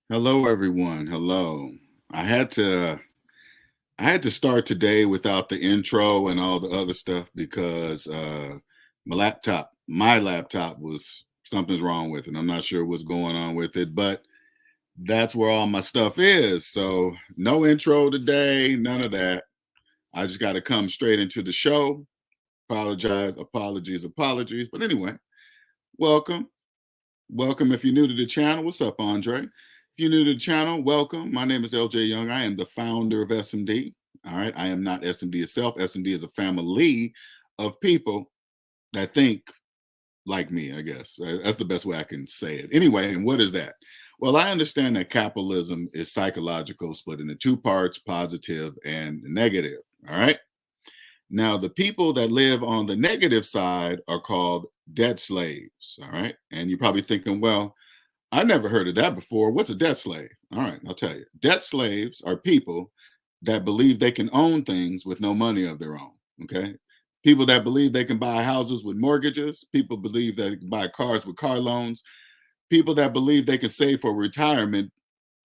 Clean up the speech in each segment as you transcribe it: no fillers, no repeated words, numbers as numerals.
Hello, everyone. Hello. I had to I had to start today without the intro and all the other stuff because my laptop was something's wrong with it. I'm not sure what's going on with it, but that's where all my stuff is. So no intro today, none of that. I just got to come straight into the show. Apologies. But anyway, welcome. Welcome if you're new to the channel. What's up, Andre? If you're new to the channel, welcome. My name is LJ Young. I am the founder of SMD. All right. I am not SMD itself. SMD is a family of people that think like me, I guess. That's the best way I can say it. Anyway, and what is that? Well, I understand that capitalism is psychological, split into two parts, positive and negative. All right. Now, the people that live on the negative side are called debt slaves. All right. And you're probably thinking, well, I never heard of that before. What's a debt slave? All right, I'll tell you. Debt slaves are people that believe they can own things with no money of their own. Okay. People that believe they can buy houses with mortgages. People believe they can buy cars with car loans. People that believe they can save for retirement,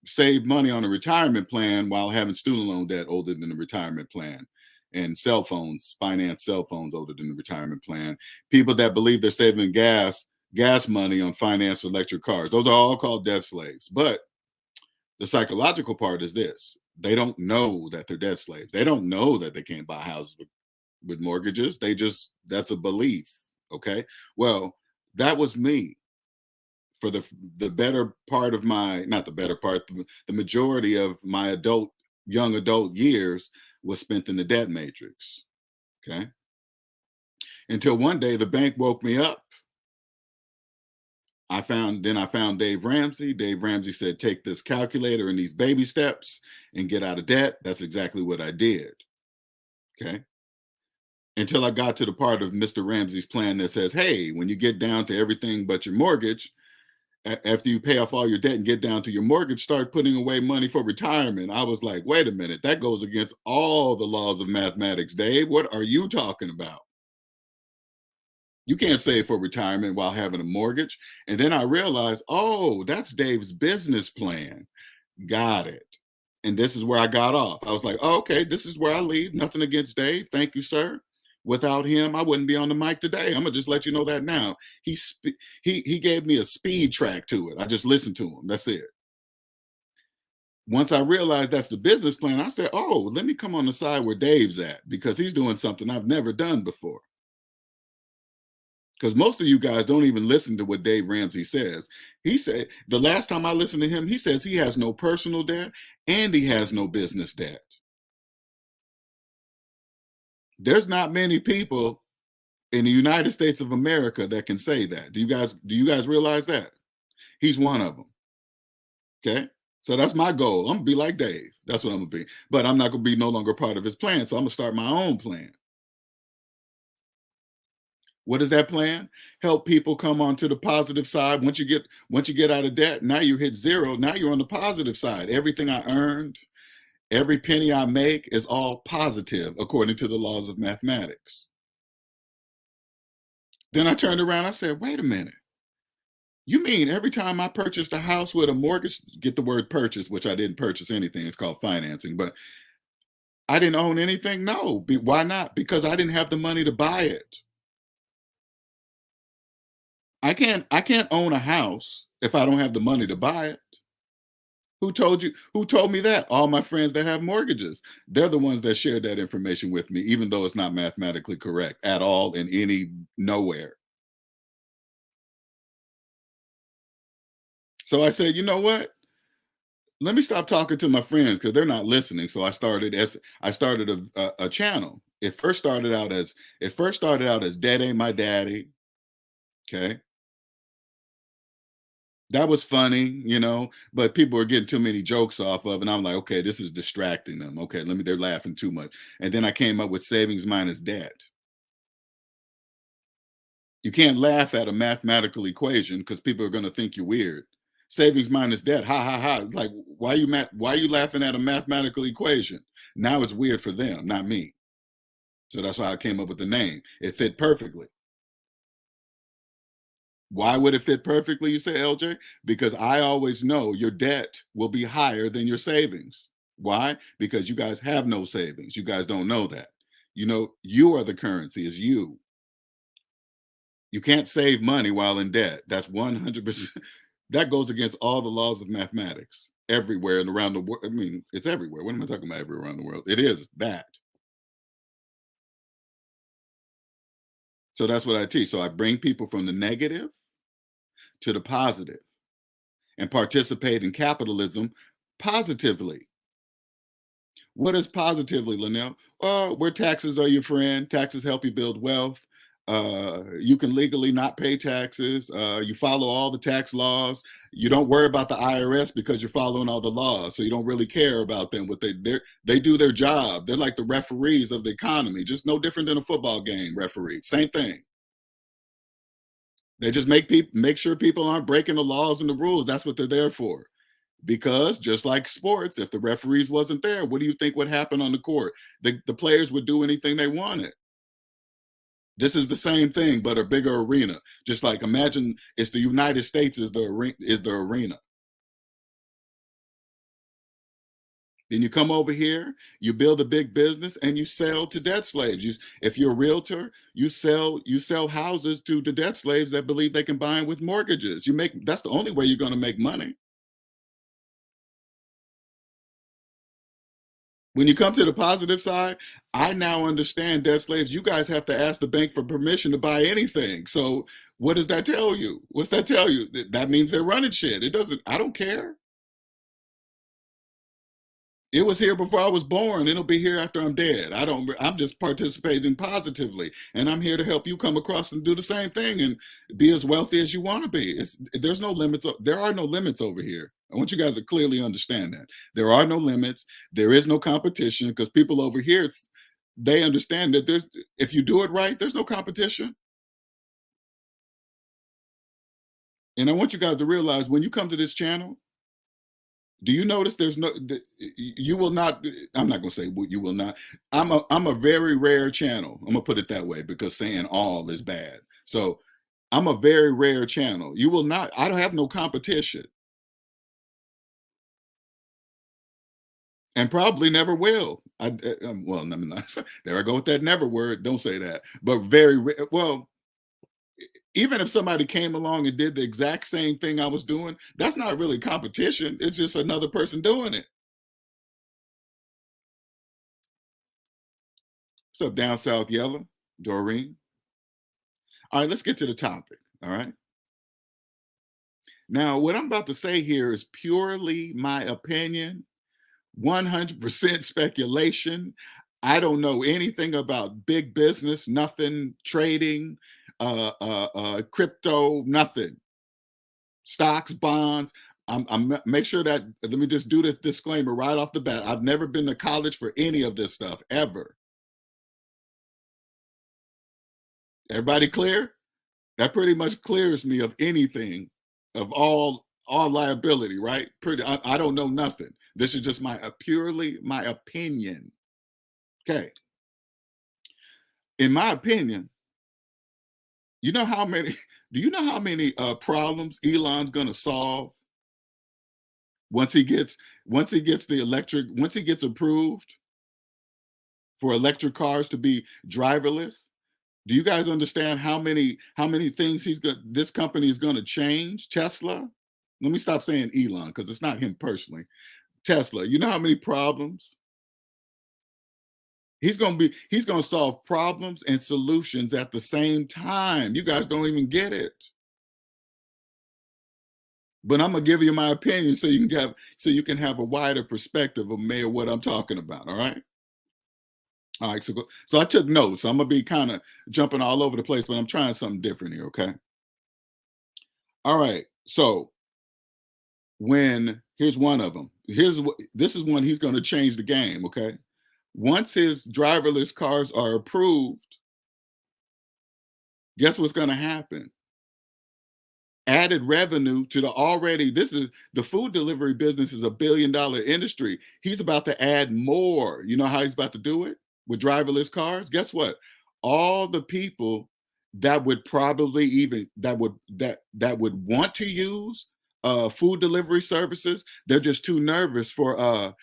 save money on a retirement plan while having student loan debt older than the retirement plan, and cell phones, finance cell phones older than the retirement plan. People that believe they're saving gas money on finance electric cars. Those are all called debt slaves. But the psychological part is this: they don't know that they're debt slaves. They don't know that they can't buy houses with mortgages. That's a belief. Okay. Well, that was me for the better part of my, not the better part, the majority of my young adult years was spent in the debt matrix. Okay. Until one day the bank woke me up. I found Dave Ramsey. Dave Ramsey said, take this calculator and these baby steps and get out of debt. That's exactly what I did. Okay. Until I got to the part of Mr. Ramsey's plan that says, hey, when you get down to everything but your mortgage, after you pay off all your debt and get down to your mortgage, start putting away money for retirement. I was like, wait a minute, that goes against all the laws of mathematics, Dave. What are you talking about? You can't save for retirement while having a mortgage. And then I realized, oh, that's Dave's business plan. Got it. And this is where I got off. I was like, oh, okay, this is where I leave. Nothing against Dave. Thank you, sir. Without him, I wouldn't be on the mic today. I'm gonna just let you know that now. He gave me a speed track to it. I just listened to him. That's it. Once I realized that's the business plan, I said, oh, let me come on the side where Dave's at because he's doing something I've never done before. Because most of you guys don't even listen to what Dave Ramsey says. He said, the last time I listened to him, he says he has no personal debt and he has no business debt. There's not many people in the United States of America that can say that. Do you guys realize that? He's one of them. Okay. So that's my goal. I'm gonna be like Dave. That's what I'm gonna be. But I'm not gonna be no longer part of his plan. So I'm gonna start my own plan. What is that plan? Help people come onto the positive side. Once you get out of debt, now you hit zero. Now you're on the positive side. Everything I earned, every penny I make is all positive according to the laws of mathematics. Then I turned around, I said, wait a minute. You mean every time I purchased a house with a mortgage, get the word purchase, which I didn't purchase anything, it's called financing, but I didn't own anything? No. Why not? Because I didn't have the money to buy it. I can't own a house if I don't have the money to buy it. Who told you? Who told me that? All my friends that have mortgages. They're the ones that shared that information with me, even though it's not mathematically correct at all in any nowhere. So I said, you know what? Let me stop talking to my friends because they're not listening. So I started a channel. It first started out as Dad Ain't My Daddy. Okay. That was funny, but people were getting too many jokes off of, and I'm like, okay, this is distracting them. Okay, they're laughing too much. And then I came up with savings minus debt. You can't laugh at a mathematical equation because people are going to think you're weird. Savings minus debt, ha ha ha. Like, why are you laughing at a mathematical equation? Now it's weird for them, not me. So that's why I came up with the name. It fit perfectly. Why would it fit perfectly, you say, LJ? Because I always know your debt will be higher than your savings. Why? Because you guys have no savings. You guys don't know that. You know, you are the currency, is you. You can't save money while in debt. That's 100%. That goes against all the laws of mathematics everywhere and around the world. I mean, it's everywhere. What am I talking about everywhere around the world? It is that. So that's what I teach. So I bring people from the negative to the positive and participate in capitalism positively. What is positively, Linnell? Where taxes are your friend. Taxes help you build wealth. You can legally not pay taxes. You follow all the tax laws. You don't worry about the IRS because you're following all the laws. So you don't really care about them. What they do their job. They're like the referees of the economy, just no different than a football game referee. Same thing. They just make sure people aren't breaking the laws and the rules. That's what they're there for. Because just like sports, if the referees wasn't there, what do you think would happen on the court? The players would do anything they wanted. This is the same thing, but a bigger arena. Just like imagine it's the United States is the arena. Then you come over here, you build a big business, and you sell to debt slaves. If you're a realtor, you sell houses to the debt slaves that believe they can buy them with mortgages. That's the only way you're going to make money. When you come to the positive side, I now understand debt slaves. You guys have to ask the bank for permission to buy anything. So what does that tell you? What's that tell you? That means they're running shit. It doesn't, I don't care. It was here before I was born. It'll be here after I'm dead. I'm just participating positively. And I'm here to help you come across and do the same thing and be as wealthy as you want to be. There's no limits. There are no limits over here. I want you guys to clearly understand that. There are no limits. There is no competition because people over here, they understand that if you do it right, there's no competition. And I want you guys to realize when you come to this channel, do you notice there's no you will not, I'm not going to say you will not. I'm a very rare channel. I'm going to put it that way because saying all is bad. So I'm a very rare channel. You will not, I don't have no competition and probably never will. Well, let me not there I go with that never word. Don't say that. But well, even if somebody came along and did the exact same thing I was doing, that's not really competition. It's just another person doing it. What's up, down south yellow, Doreen? All right, let's get to the topic. All right. Now, what I'm about to say here is purely my opinion, 100% speculation. I don't know anything about big business, nothing, trading, crypto, nothing, stocks, bonds. Make sure that, let me just do this disclaimer right off the bat. I've never been to college for any of this stuff ever. Everybody clear? That pretty much clears me of anything, of all liability, right? I don't know nothing. This is just my purely my opinion. Okay. In my opinion, you know how many do you know how many problems Elon's gonna solve once he gets once he gets approved for electric cars to be driverless? Do you guys understand how many things this company is going to change? Tesla. Let me stop saying Elon because it's not him personally. Tesla. You know how many problems he's going to solve problems and solutions at the same time. You guys don't even get it. But I'm gonna give you my opinion so you can have a wider perspective of what I'm talking about. All right. All right. So I took notes. So I'm gonna be kind of jumping all over the place, but I'm trying something different here. Okay. All right. So here's one of them. This is one he's going to change the game. Okay. Once his driverless cars are approved, guess what's going to happen? Added revenue to this is the food delivery business is $1 billion industry. He's about to add more. You know how he's about to do it with driverless cars? Guess what? All the people that would probably even that would want to use food delivery services. They're just too nervous for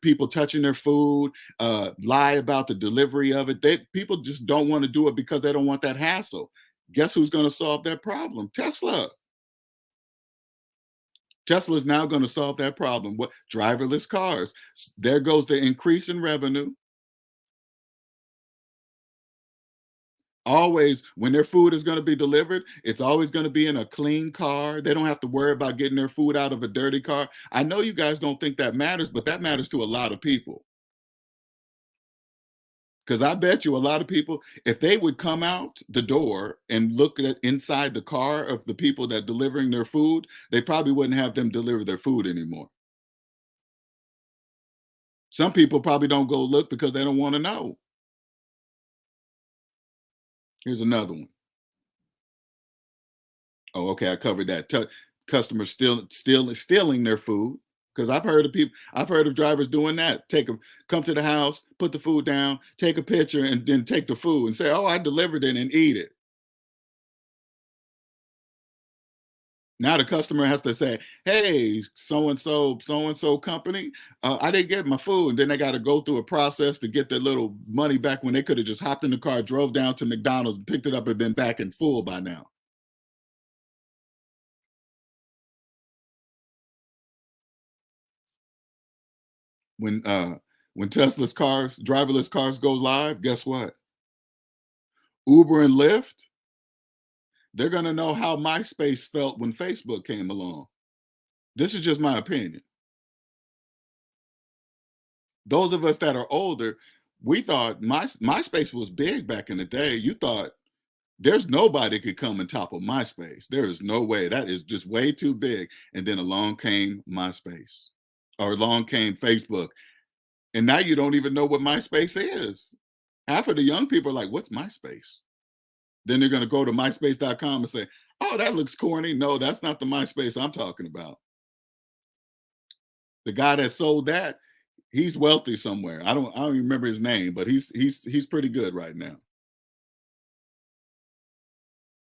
people touching their food, lie about the delivery of it. People just don't want to do it because they don't want that hassle. Guess who's going to solve that problem? Tesla. Tesla is now going to solve that problem. What? Driverless cars. There goes the increase in revenue. Always, when their food is going to be delivered, it's always going to be in a clean car. They don't have to worry about getting their food out of a dirty car. I know you guys don't think that matters, but that matters to a lot of people. Because I bet you a lot of people, if they would come out the door and look at inside the car of the people that delivering their food, they probably wouldn't have them deliver their food anymore. Some people probably don't go look because they don't want to know. Here's another one. Oh, okay, I covered that. Customers stealing their food, because I've heard of drivers doing that. Come to the house, put the food down, take a picture, and then take the food and say, "Oh, I delivered it," and eat it. Now the customer has to say, "Hey, so and so company, I didn't get my food." And then they got to go through a process to get their little money back when they could have just hopped in the car, drove down to McDonald's, picked it up, and been back in full by now. When Tesla's driverless cars goes live, guess what? Uber and Lyft, they're gonna know how MySpace felt when Facebook came along. This is just my opinion. Those of us that are older, we thought MySpace was big back in the day. You thought there's nobody could come and topple MySpace. There is no way. That is just way too big. And then along came MySpace, or along came Facebook, and now you don't even know what MySpace is. Half of the young people are like, "What's MySpace?" Then they're going to go to myspace.com and say, "Oh, that looks corny." No, that's not the MySpace I'm talking about. The guy that sold that, he's wealthy somewhere. I don't even remember his name, but he's pretty good right now.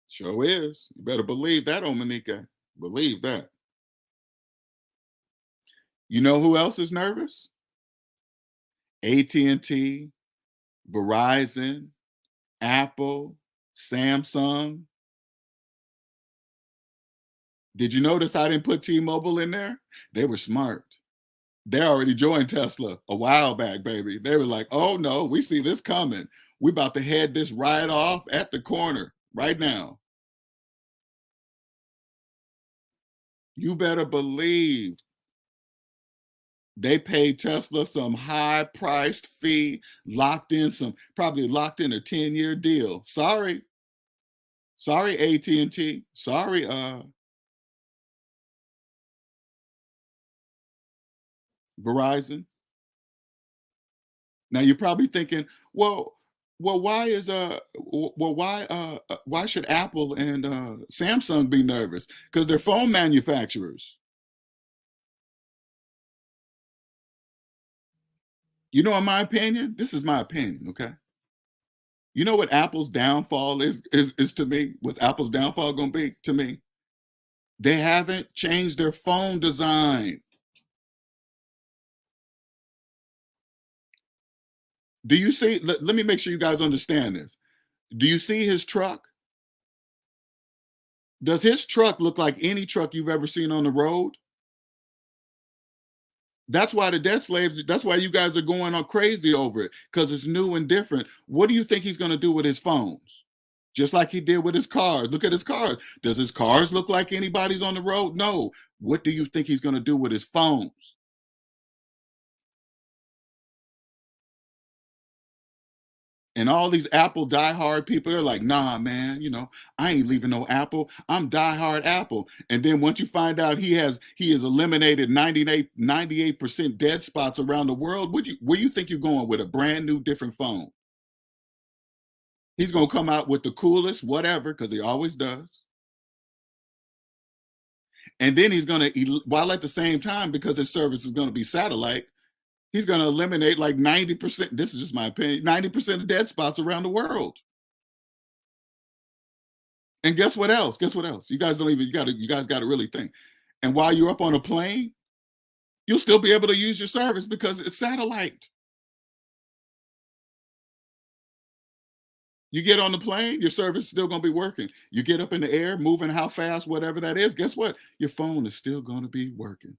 Sure is. You better believe that, Omanika. Believe that. You know who else is nervous? AT&T, Verizon, Apple, Samsung. Did you notice I didn't put T-Mobile in there? They were smart. They already joined Tesla a while back, baby. They were like, "Oh no, we see this coming. We about to head this right off at the corner right now." You better believe they paid Tesla some high priced fee, probably locked in a 10-year deal. Sorry, AT&T. Sorry, Verizon. Now you're probably thinking, well, why should Apple and Samsung be nervous? Because they're phone manufacturers. You know, in my opinion, this is my opinion, okay? You know what Apple's downfall is to me? What's Apple's downfall gonna be to me? They haven't changed their phone design. Do you see? Let me make sure you guys understand this. Do you see his truck? Does his truck look like any truck you've ever seen on the road? That's why the debt slaves, that's why you guys are going on crazy over it, because it's new and different. What do you think he's going to do with his phones? Just like he did with his cars. Look at his cars. Does his cars look like anybody's on the road? No. What do you think he's going to do with his phones? And all these Apple diehard people, they're like, "Nah, man, I ain't leaving no Apple. I'm diehard Apple." And then once you find out he has eliminated 98% dead spots around the world, where you think you're going with a brand new different phone? He's gonna come out with the coolest, whatever, because he always does. And then he's gonna, while at the same time, because his service is gonna be satellite, he's gonna eliminate like 90%. This is just my opinion, 90% of dead spots around the world. And guess what else? Guess what else? You guys don't even, you guys got to really think. And while you're up on a plane, you'll still be able to use your service because it's satellite. You get on the plane, your service is still going to be working. You get up in the air, moving how fast, whatever that is, guess what? Your phone is still going to be working.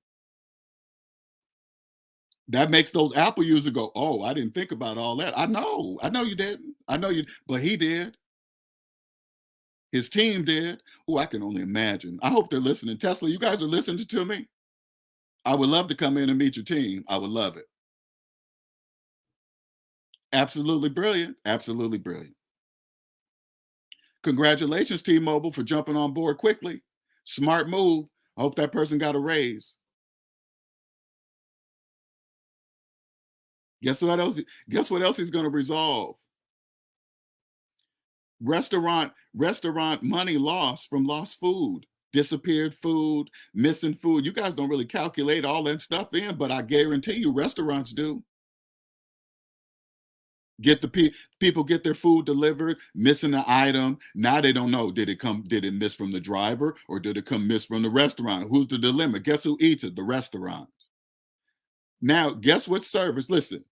That makes those Apple users go, oh, I didn't think about all that. I know you didn't. I know you, but he did. His team did. Oh, I can only imagine. I hope they're listening. Tesla, you guys are listening to me. I would love to come in and meet your team. I would love it. Absolutely brilliant. Absolutely brilliant. Congratulations, T-Mobile, for jumping on board quickly. Smart move. I hope that person got a raise. Guess what else? Guess what else he's going to resolve? Restaurant money lost from lost food, disappeared food, missing food. You guys don't really calculate all that stuff in, but I guarantee you restaurants do. Get the people get their food delivered, missing the item. Now they don't know, did it miss from the driver or did it come miss from the restaurant? Who's the dilemma? Guess who eats it? The restaurant. Now, guess what service? Listen,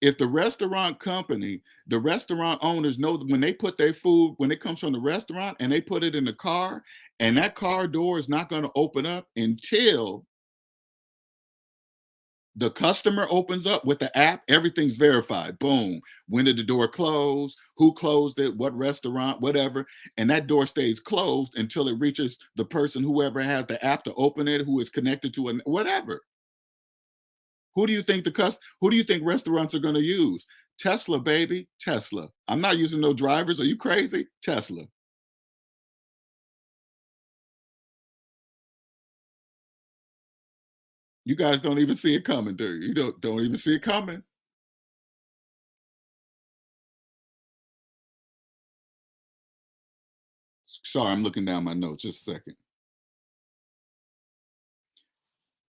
if the restaurant company, the restaurant owners know that when they put their food, when it comes from the restaurant and they put it in the car, and that car door is not going to open up until the customer opens up with the app, everything's verified. Boom. When did the door close? Who closed it? What restaurant? Whatever. And that door stays closed until it reaches the person, whoever has the app to open it, who is connected to it, whatever. Who do you think who do you think restaurants are going to use? Tesla, baby. Tesla. I'm not using no drivers. Are you crazy? Tesla. You guys don't even see it coming, do you? You don't even see it coming. Sorry, I'm looking down my notes. Just a second.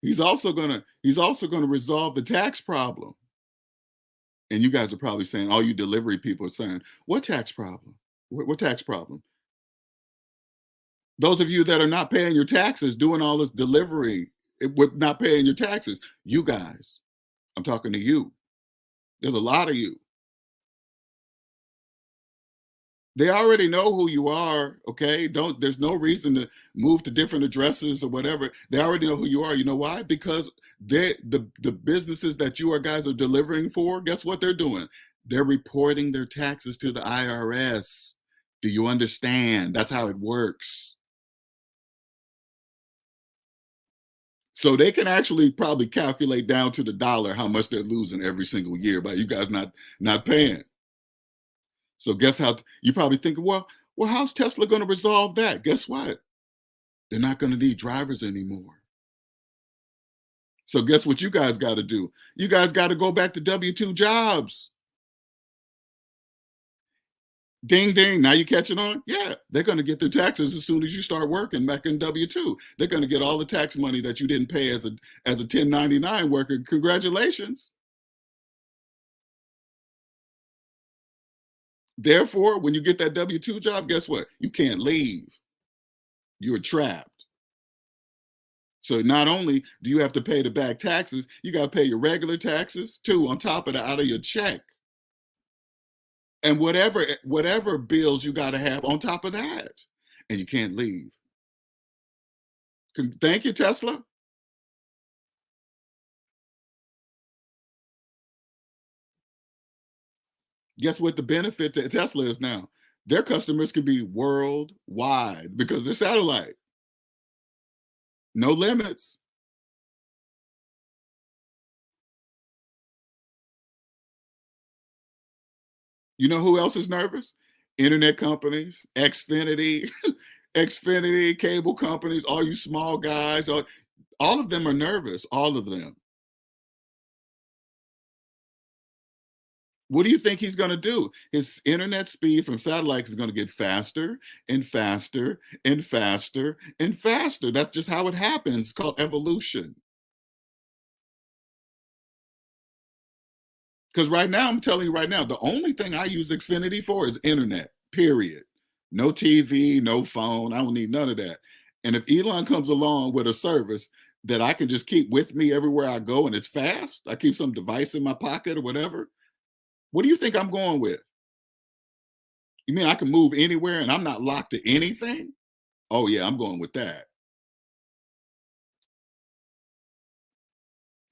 He's also gonna resolve the tax problem. And you guys are probably saying, all you delivery people are saying, what tax problem? What tax problem? Those of you that are not paying your taxes, doing all this delivery with not paying your taxes, you guys, I'm talking to you. There's a lot of you. They already know who you are, okay? There's no reason to move to different addresses or whatever. They already know who you are. You know why? Because the businesses that you guys are delivering for, guess what they're doing? They're reporting their taxes to the IRS. Do you understand? That's how it works. So they can actually probably calculate down to the dollar how much they're losing every single year by you guys not paying. So guess how you probably think, well, how's Tesla going to resolve that? Guess what? They're not going to need drivers anymore. So guess what you guys got to do? You guys got to go back to W-2 jobs. Ding, ding. Now you catching on? Yeah, they're going to get their taxes as soon as you start working back in W-2. They're going to get all the tax money that you didn't pay as a 1099 worker. Congratulations. Therefore, when you get that W-2 job, guess what? You can't leave. You're trapped. So not only do you have to pay the back taxes, you got to pay your regular taxes too, on top of that, out of your check. And whatever bills you got to have on top of that. And you can't leave. Thank you, Tesla. Guess what the benefit to Tesla is now? Their customers can be worldwide because they're satellite. No limits. You know who else is nervous? Internet companies, Xfinity, Xfinity, cable companies, all you small guys, all of them are nervous, all of them. What do you think he's going to do? His internet speed from satellite is going to get faster and faster and faster and faster. That's just how it happens. It's called evolution. Because right now, I'm telling you right now, the only thing I use Xfinity for is internet, period. No TV, no phone. I don't need none of that. And if Elon comes along with a service that I can just keep with me everywhere I go and it's fast, I keep some device in my pocket or whatever. What do you think I'm going with? You mean I can move anywhere and I'm not locked to anything? Oh, yeah, I'm going with that.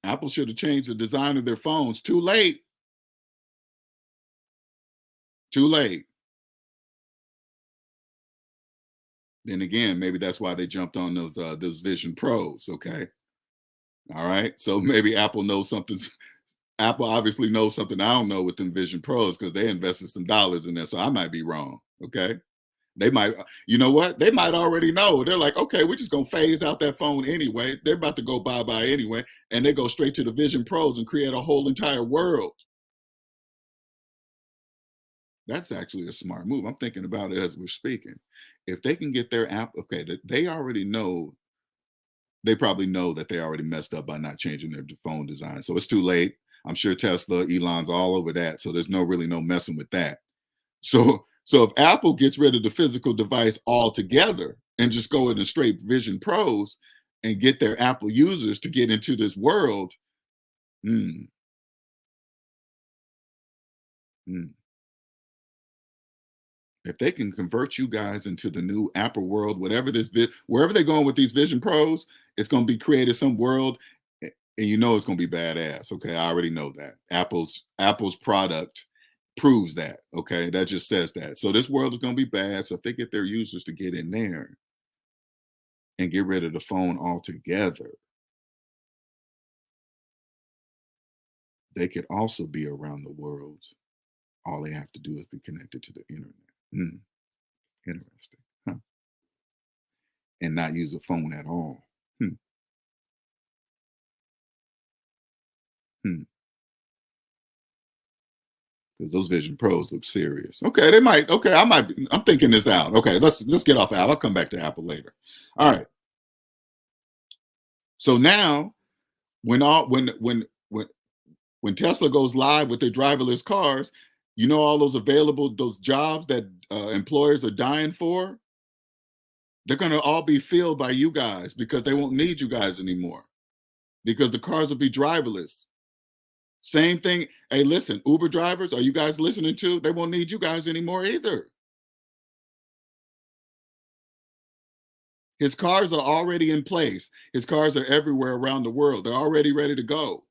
Apple should have changed the design of their phones. Too late. Too late. Then again, maybe that's why they jumped on those Vision Pros. Okay. All right. So maybe Apple knows something. Apple obviously knows something I don't know with them Vision Pros because they invested some dollars in there. So I might be wrong. Okay. They might, you know what? They might already know. They're like, okay, we're just gonna phase out that phone anyway. They're about to go bye-bye anyway. And they go straight to the Vision Pros and create a whole entire world. That's actually a smart move. I'm thinking about it as we're speaking. If they can get their app, okay, they already know, they probably know that they already messed up by not changing their phone design. So it's too late. I'm sure Tesla, Elon's all over that. So there's no messing with that. So if Apple gets rid of the physical device altogether and just go into straight Vision Pros and get their Apple users to get into this world, hmm, hmm. If they can convert you guys into the new Apple world, whatever wherever they're going with these Vision Pros, it's going to be created some world, and you know it's going to be badass. Okay, I already know that Apple's product proves that. Okay, that just says that. So this world is going to be bad. So if they get their users to get in there and get rid of the phone altogether, they could also be around the world. All they have to do is be connected to the internet. Hmm, interesting, huh? And not use a phone at all. Hmm, hmm. Because those Vision Pros look serious. Okay, they might. Okay, I might. I'm thinking this out. Okay, let's get off Apple. I'll come back to Apple later. All right. So now, when all when Tesla goes live with their driverless cars, you know all those available those jobs that employers are dying for. They're going to all be filled by you guys because they won't need you guys anymore because the cars will be driverless. Same thing. Hey, listen, Uber drivers, are you guys listening to? They won't need you guys anymore either. His cars are already in place. His cars are everywhere around the world. They're already ready to go.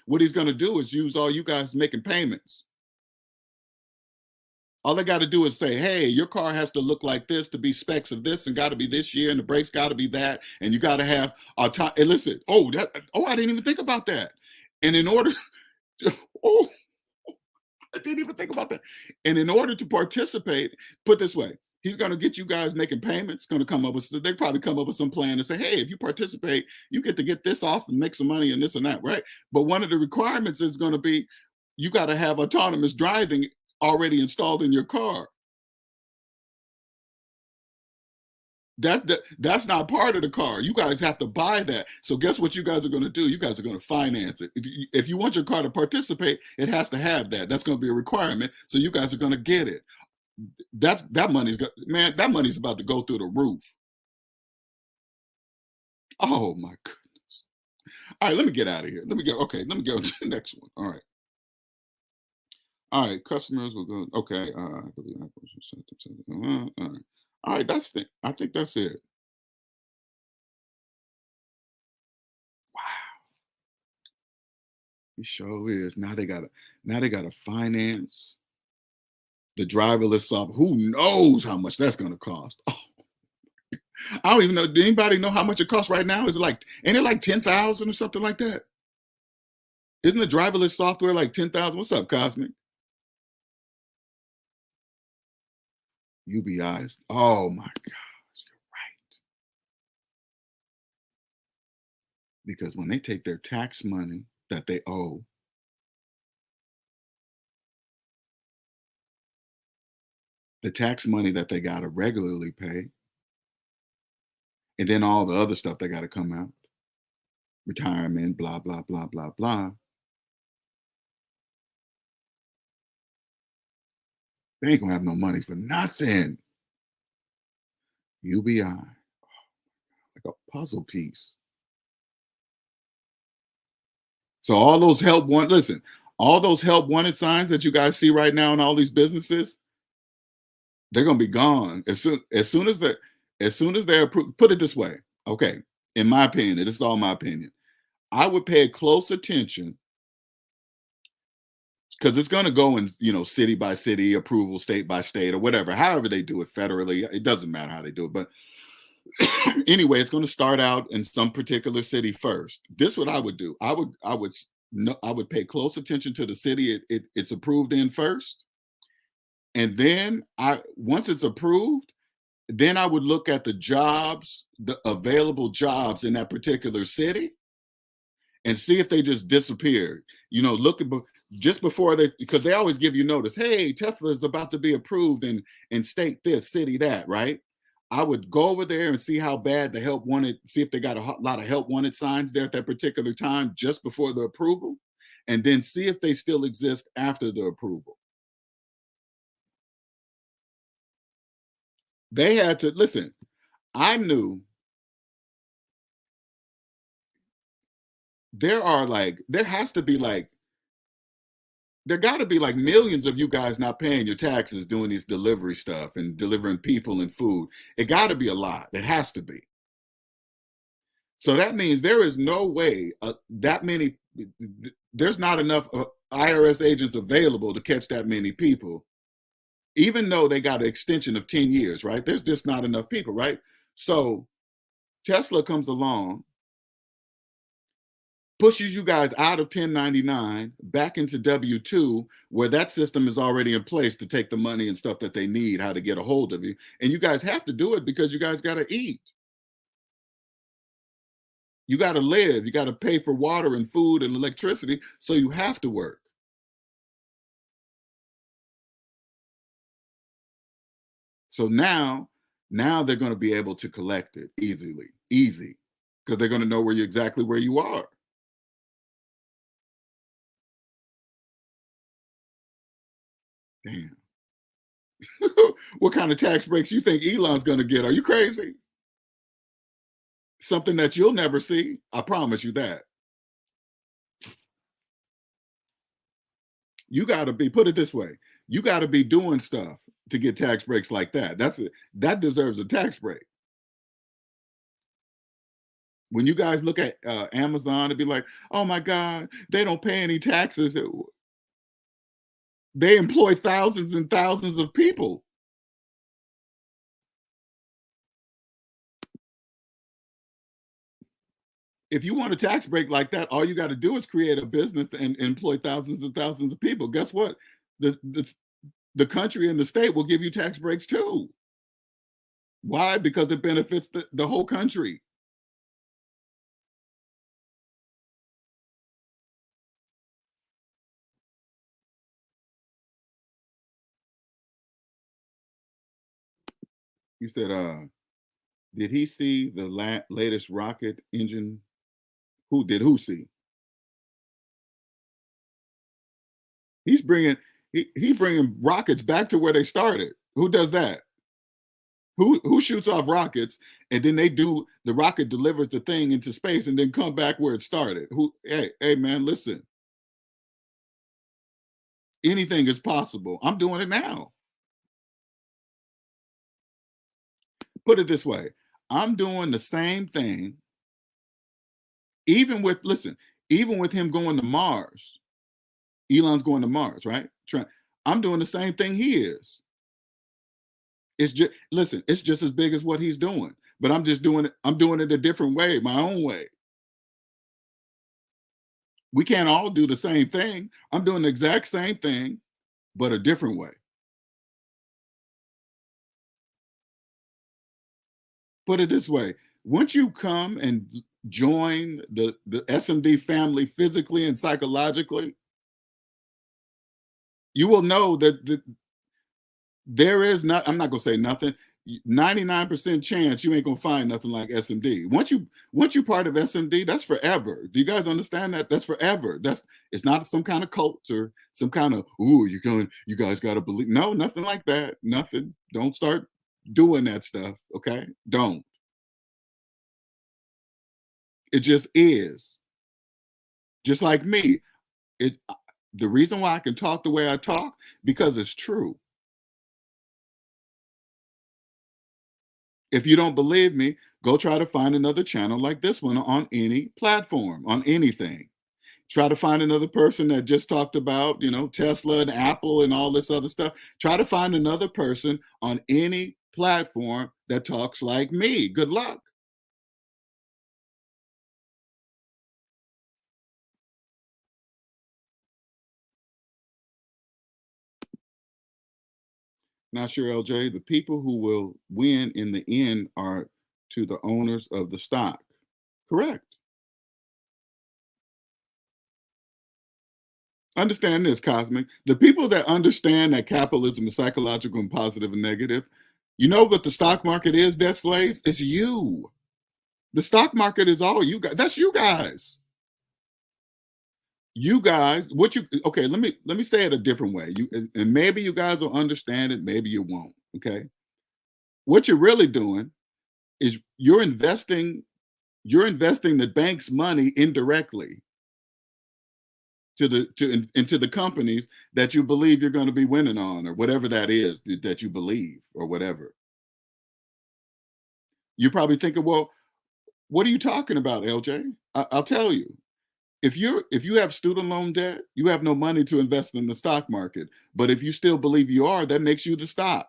What he's gonna do is use all you guys making payments. All they got to do is say, hey, your car has to look like this to be specs of this and got to be this year and the brakes got to be that. And you got to have auto. And listen, I didn't even think about that. And in order, oh, I didn't even think about that. And in order to participate, put this way, he's going to get you guys making payments, going to come up with, they probably come up with some plan and say, hey, if you participate, you get to get this off and make some money and this and that, right? But one of the requirements is going to be, you got to have autonomous driving already installed in your car. That's not part of the car. You guys have to buy that. So guess what you guys are going to do? You guys are going to finance it. If you want your car to participate, it has to have that. That's going to be a requirement. So you guys are going to get it. That money's got, man. That money's about to go through the roof. Oh my goodness! All right, let me get out of here. Let me go. Okay, let me go to the next one. All right. Customers will go. Okay, I believe all right. All right, that's the. I think that's it. Wow, it sure is. Now they gotta finance the driverless software. Who knows how much that's gonna cost? Oh, I don't even know. Do anybody know how much it costs right now? Is it like, ain't it like 10,000 or something like that? Isn't the driverless software like 10,000? What's up, Cosmic? UBIs. Oh my gosh, you're right. Because when they take their tax money that they owe, the tax money that they gotta regularly pay, and then all the other stuff that gotta come out, retirement, blah, blah, blah, blah, blah. They ain't gonna have no money for nothing. UBI, like a puzzle piece. So all those help want listen, all those help wanted signs that you guys see right now in all these businesses, they're gonna be gone as soon as they're approved. Put it this way, okay? In my opinion, this is all my opinion. I would pay close attention because it's going to go in, city by city approval, state by state, or whatever. However they do it federally, it doesn't matter how they do it. But anyway, it's going to start out in some particular city first. This what I would do. No, I would pay close attention to the city it's approved in first, and then I once it's approved, then I would look at the jobs, the available jobs in that particular city, and see if they just disappeared. Just before they, because they always give you notice. Hey, Tesla is about to be approved in state this, city that, right? I would go over there and see how bad the help wanted. See if they got a lot of help wanted signs there at that particular time, just before the approval, and then see if they still exist after the approval. They had to listen. I knew there has to be there got to be like millions of you guys not paying your taxes doing these delivery stuff and delivering people and food. It got to be a lot. It has to be. So that means there is no way that many, there's not enough IRS agents available to catch that many people, even though they got an extension of 10 years, right? There's just not enough people, right? So Tesla comes along, pushes you guys out of 1099 back into W2, where that system is already in place to take the money and stuff that they need, how to get a hold of you. And you guys have to do it because you guys got to eat. You got to live. You got to pay for water and food and electricity. So you have to work. So now they're going to be able to collect it easy, because they're going to know exactly where you are. Damn. What kind of tax breaks you think Elon's going to get? Are you crazy? Something that you'll never see. I promise you that. You got to be, put it this way, you got to be doing stuff to get tax breaks like that. That deserves a tax break. When you guys look at Amazon and be like, oh my God, they don't pay any taxes. They employ thousands and thousands of people. If you want a tax break like that, all you got to do is create a business and employ thousands and thousands of people. Guess what? The country and the state will give you tax breaks too. Why? Because it benefits the whole country. You said, did he see the latest rocket engine? Who see? He's bringing he bringing rockets back to where they started. Who does that? Who shoots off rockets and then the rocket delivers the thing into space and then come back where it started? Hey man, listen. Anything is possible. I'm doing it now. Put it this way. I'm doing the same thing even with him going to Mars. Elon's going to Mars, right? I'm doing the same thing he is. It's just as big as what he's doing, but I'm doing it a different way, my own way. We can't all do the same thing. I'm doing the exact same thing, but a different way. Put it this way, once you come and join the SMD family physically and psychologically, you will know that there is not, I'm not going to say nothing. 99% chance you ain't gonna find nothing like SMD. Once you part of SMD, that's forever. Do you guys understand that? That's forever. It's not some kind of cult or some kind of you guys gotta believe. No, nothing like that. Nothing. Don't start doing that stuff. Okay. Don't. It just is. Just like me. It the reason why I can talk the way I talk, because it's true. If you don't believe me, go try to find another channel like this one on any platform, on anything. Try to find another person that just talked about, Tesla and Apple and all this other stuff. Try to find another person on any platform that talks like me. Good luck. Not sure, LJ. The people who will win in the end are to the owners of the stock. Correct. Understand this, Cosmic. The people that understand that capitalism is psychological and positive and negative, you know what the stock market is, debt slaves? It's you. The stock market is all you guys. That's you guys. You guys, okay, let me say it a different way. And maybe you guys will understand it, maybe you won't. Okay. What you're really doing is you're investing the bank's money indirectly into the companies that you believe you're going to be winning on, or whatever that is that you believe, or whatever. You're probably thinking, well, what are you talking about, LJ? I'll tell you. If you have student loan debt, you have no money to invest in the stock market. But if you still believe you are, that makes you the stock.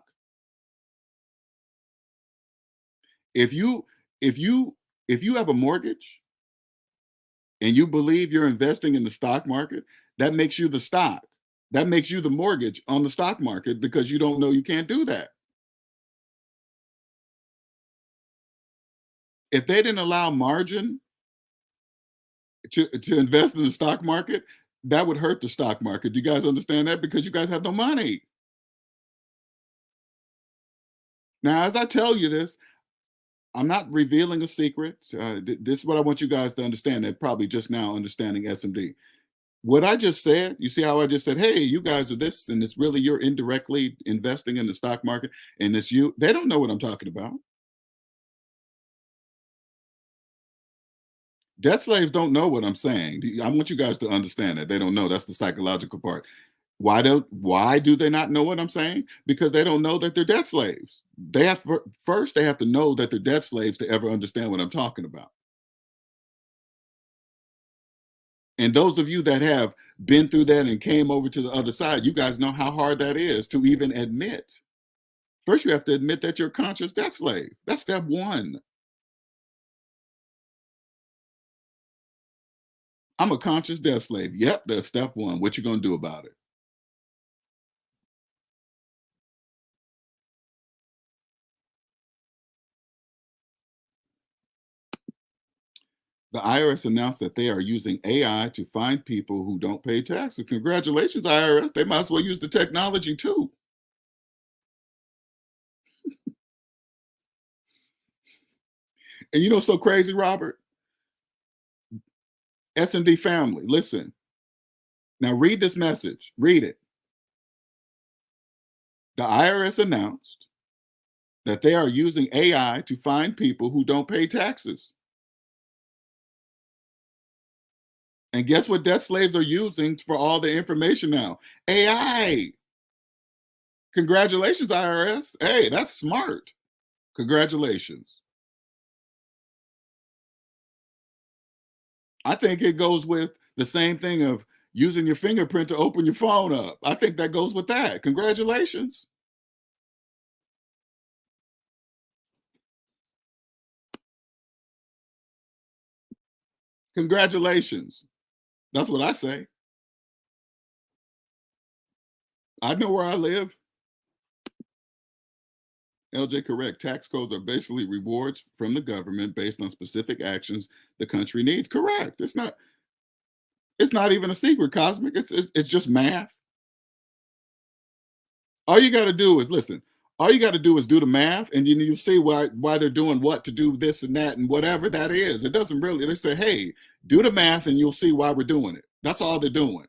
If you if you if you have a mortgage and you believe you're investing in the stock market, that makes you the stock. That makes you the mortgage on the stock market, because you don't know you can't do that. If they didn't allow margin to invest in the stock market, that would hurt the stock market. Do you guys understand that? Because you guys have no money. Now, as I tell you this, I'm not revealing a secret. This is what I want you guys to understand. That probably just now understanding SMD. What I just said, you see how I just said, hey, you guys are this, and it's really you're indirectly investing in the stock market, and it's you. They don't know what I'm talking about. Debt slaves don't know what I'm saying. I want you guys to understand that they don't know. That's the psychological part. Why do they not know what I'm saying? Because they don't know that they're debt slaves. First they have to know that they're debt slaves to ever understand what I'm talking about. And those of you that have been through that and came over to the other side, you guys know how hard that is to even admit. First, you have to admit that you're a conscious debt slave. That's step one. I'm a conscious debt slave. Yep, that's step one. What you gonna do about it? The IRS announced that they are using AI to find people who don't pay taxes. Congratulations, IRS. They might as well use the technology too. And you know what's so crazy, Robert? SMD family, listen. Now read this message. Read it. The IRS announced that they are using AI to find people who don't pay taxes. And guess what debt slaves are using for all the information now? AI. Congratulations, IRS. Hey, that's smart. Congratulations. I think it goes with the same thing of using your fingerprint to open your phone up. I think that goes with that. Congratulations. Congratulations. That's what I say. I know where I live. LJ, correct. Tax codes are basically rewards from the government based on specific actions the country needs. Correct. It's not even a secret, Cosmic. It's just math. All you got to do is listen. All you got to do is do the math, and then you see why they're doing what to do this and that and whatever that is. It doesn't really. They say, hey, do the math, and you'll see why we're doing it. That's all they're doing.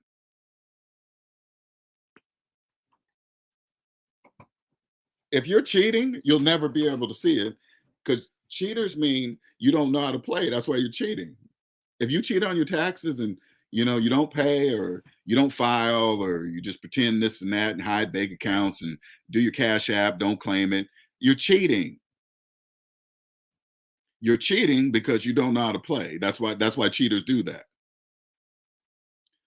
If you're cheating, you'll never be able to see it because cheaters mean you don't know how to play. That's why you're cheating. If you cheat on your taxes and you don't pay or you don't file or you just pretend this and that and hide bank accounts and do your cash app, don't claim it, you're cheating. You're cheating because you don't know how to play. That's why cheaters do that.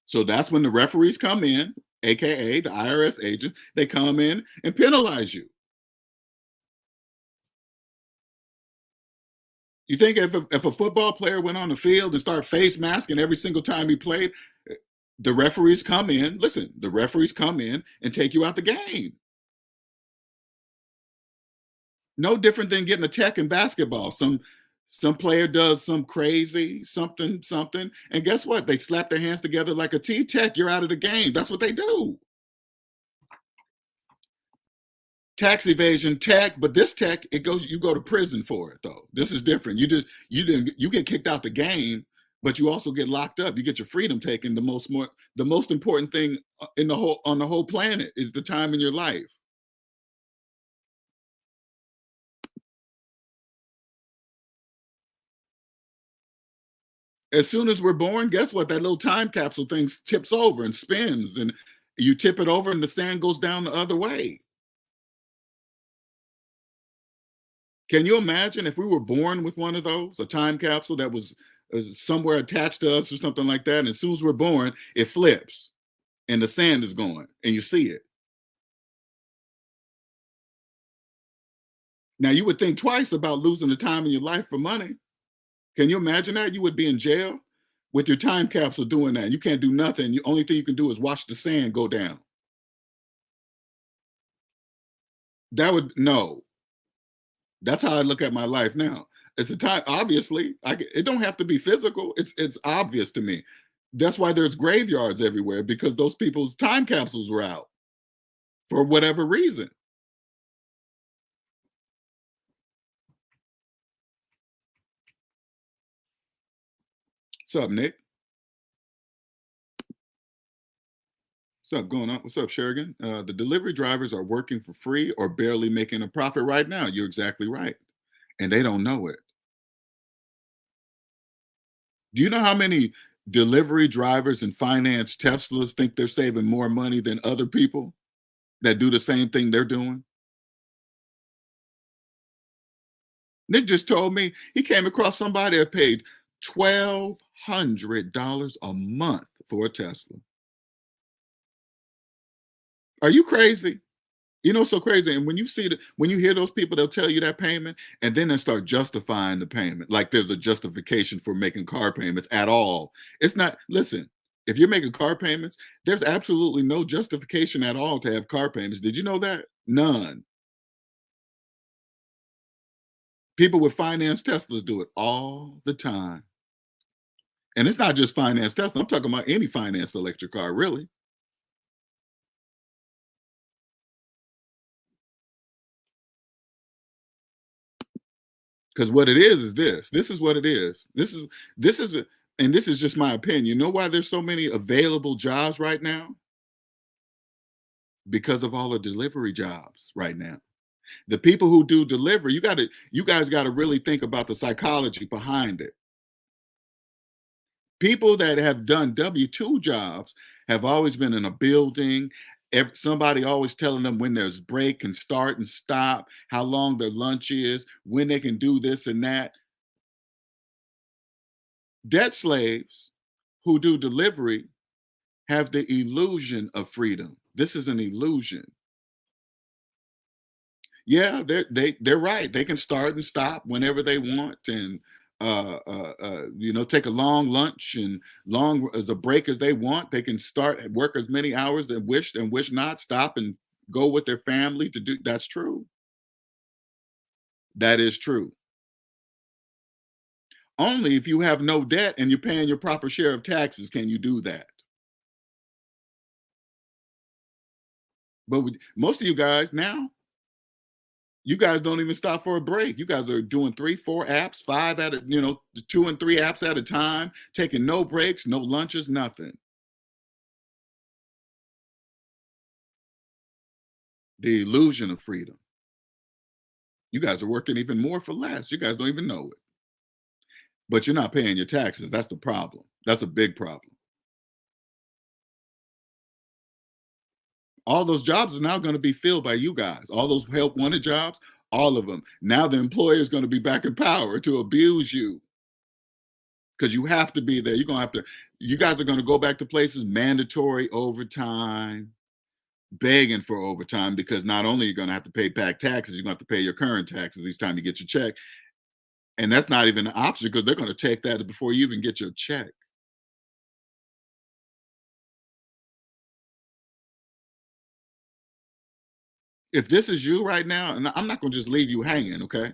So that's when the referees come in, aka the IRS agent, they come in and penalize you. You think if a football player went on the field and started face masking every single time he played, the referees come in, listen, the referees come in and take you out the game. No different than getting a tech in basketball. Some player does some crazy something, and guess what? They slap their hands together like a T tech. You're out of the game. That's what they do. Tax evasion tech, but this tech it goes. You go to prison for it though. This is different. You get kicked out the game, but you also get locked up. You get your freedom taken. The most important thing in the whole on the whole planet is the time in your life. As soon as we're born, guess what? That little time capsule thing tips over and spins, and you tip it over, and the sand goes down the other way. Can you imagine if we were born with one of those, a time capsule that was somewhere attached to us or something like that? And as soon as we're born, it flips and the sand is going, and you see it. Now you would think twice about losing the time in your life for money. Can you imagine that? You would be in jail with your time capsule doing that. You can't do nothing. The only thing you can do is watch the sand go down. That would no. That's how I look at my life now. It's a time. Obviously, it don't have to be physical. It's obvious to me. That's why there's graveyards everywhere because those people's time capsules were out for whatever reason. What's up, Nick? What's up going on? What's up, Shergan? The delivery drivers are working for free or barely making a profit right now. You're exactly right, and they don't know it. Do you know how many delivery drivers and finance Teslas think they're saving more money than other people that do the same thing they're doing? Nick just told me he came across somebody that paid $1,200 a month for a Tesla. Are you crazy? You know, so crazy. And when you hear those people, they'll tell you that payment, and then they start justifying the payment, like there's a justification for making car payments at all. It's not. Listen, if you're making car payments, there's absolutely no justification at all to have car payments. Did you know that? None. People with finance Teslas do it all the time, and it's not just finance Tesla. I'm talking about any finance electric car, really. Because what it is this. This is what it is. And this is just my opinion. You know why there's so many available jobs right now? Because of all the delivery jobs right now. The people who do delivery, you guys got to really think about the psychology behind it. People that have done W-2 jobs have always been in a building. Somebody always telling them when there's break and start and stop, how long their lunch is, when they can do this and that. Debt slaves who do delivery have the illusion of freedom. This is an illusion. Yeah, they're right. They can start and stop whenever they want, and take a long lunch and long as a break as they want. They can start and work as many hours and wish not, stop and go with their family to do. That's true. That is true. Only if you have no debt and you're paying your proper share of taxes can you do that. But most of you guys now, You guys don't even stop for a break. You guys are doing three, four apps, five at a, two and three apps at a time, taking no breaks, no lunches, nothing. The illusion of freedom. You guys are working even more for less. You guys don't even know it. But you're not paying your taxes. That's the problem. That's a big problem. All those jobs are now going to be filled by you guys. All those help wanted jobs, all of them. Now the employer is going to be back in power to abuse you because you have to be there. You're going to have to, you guys are going to go back to places, mandatory overtime, begging for overtime because not only are you going to have to pay back taxes, you're going to have to pay your current taxes each time you get your check. And that's not even an option because they're going to take that before you even get your check. If this is you right now, and I'm not going to just leave you hanging, okay?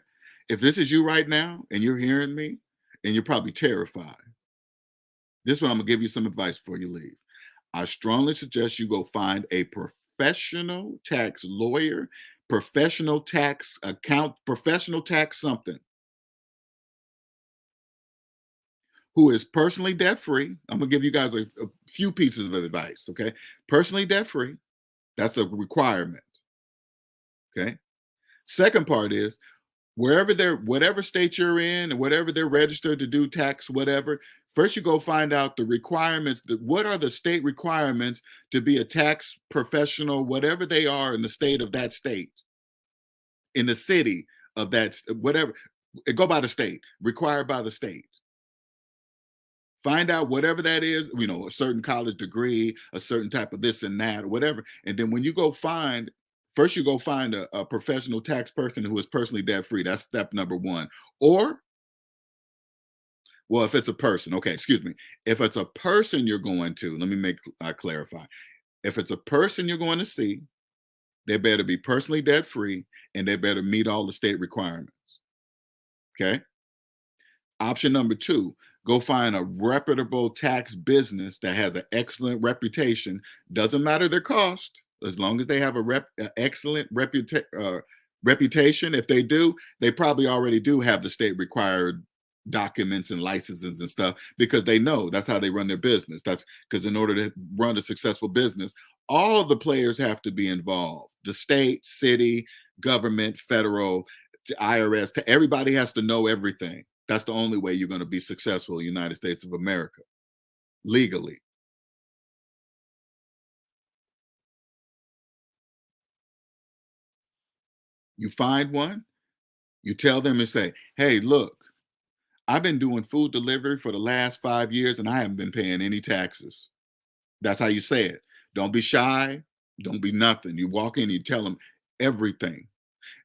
If this is you right now and you're hearing me and you're probably terrified, this one I'm going to give you some advice before you leave. I strongly suggest you go find a professional tax lawyer, professional tax account, professional tax something who is personally debt free. I'm going to give you guys a few pieces of advice, okay? Personally debt free, that's a requirement, okay? Second part is wherever they're whatever state you're in and whatever they're registered to do tax whatever, first you go find out the requirements, what are the state requirements to be a tax professional, whatever they are in the state of that state, in the city of that whatever, go by the state, required by the state. Find out whatever that is, a certain college degree, a certain type of this and that, or whatever. And then when you go find, first you go find a professional tax person who is personally debt free. That's step number one. Or, well, if it's a person, okay, excuse me. If it's a person you're going to, let me make clarify. If it's a person you're going to see, they better be personally debt free and they better meet all the state requirements. Okay. Option number two, go find a reputable tax business that has an excellent reputation. Doesn't matter their cost, as long as they have excellent reputation. If they do, they probably already do have the state required documents and licenses and stuff because they know that's how they run their business. That's because in order to run a successful business, all of the players have to be involved. The state, city, government, federal, to IRS, to everybody has to know everything. That's the only way you're going to be successful in the United States of America legally. You find one, you tell them and say, hey, look, I've been doing food delivery for the last 5 years and I haven't been paying any taxes. That's how you say it. Don't be shy. Don't be nothing. You walk in, you tell them everything.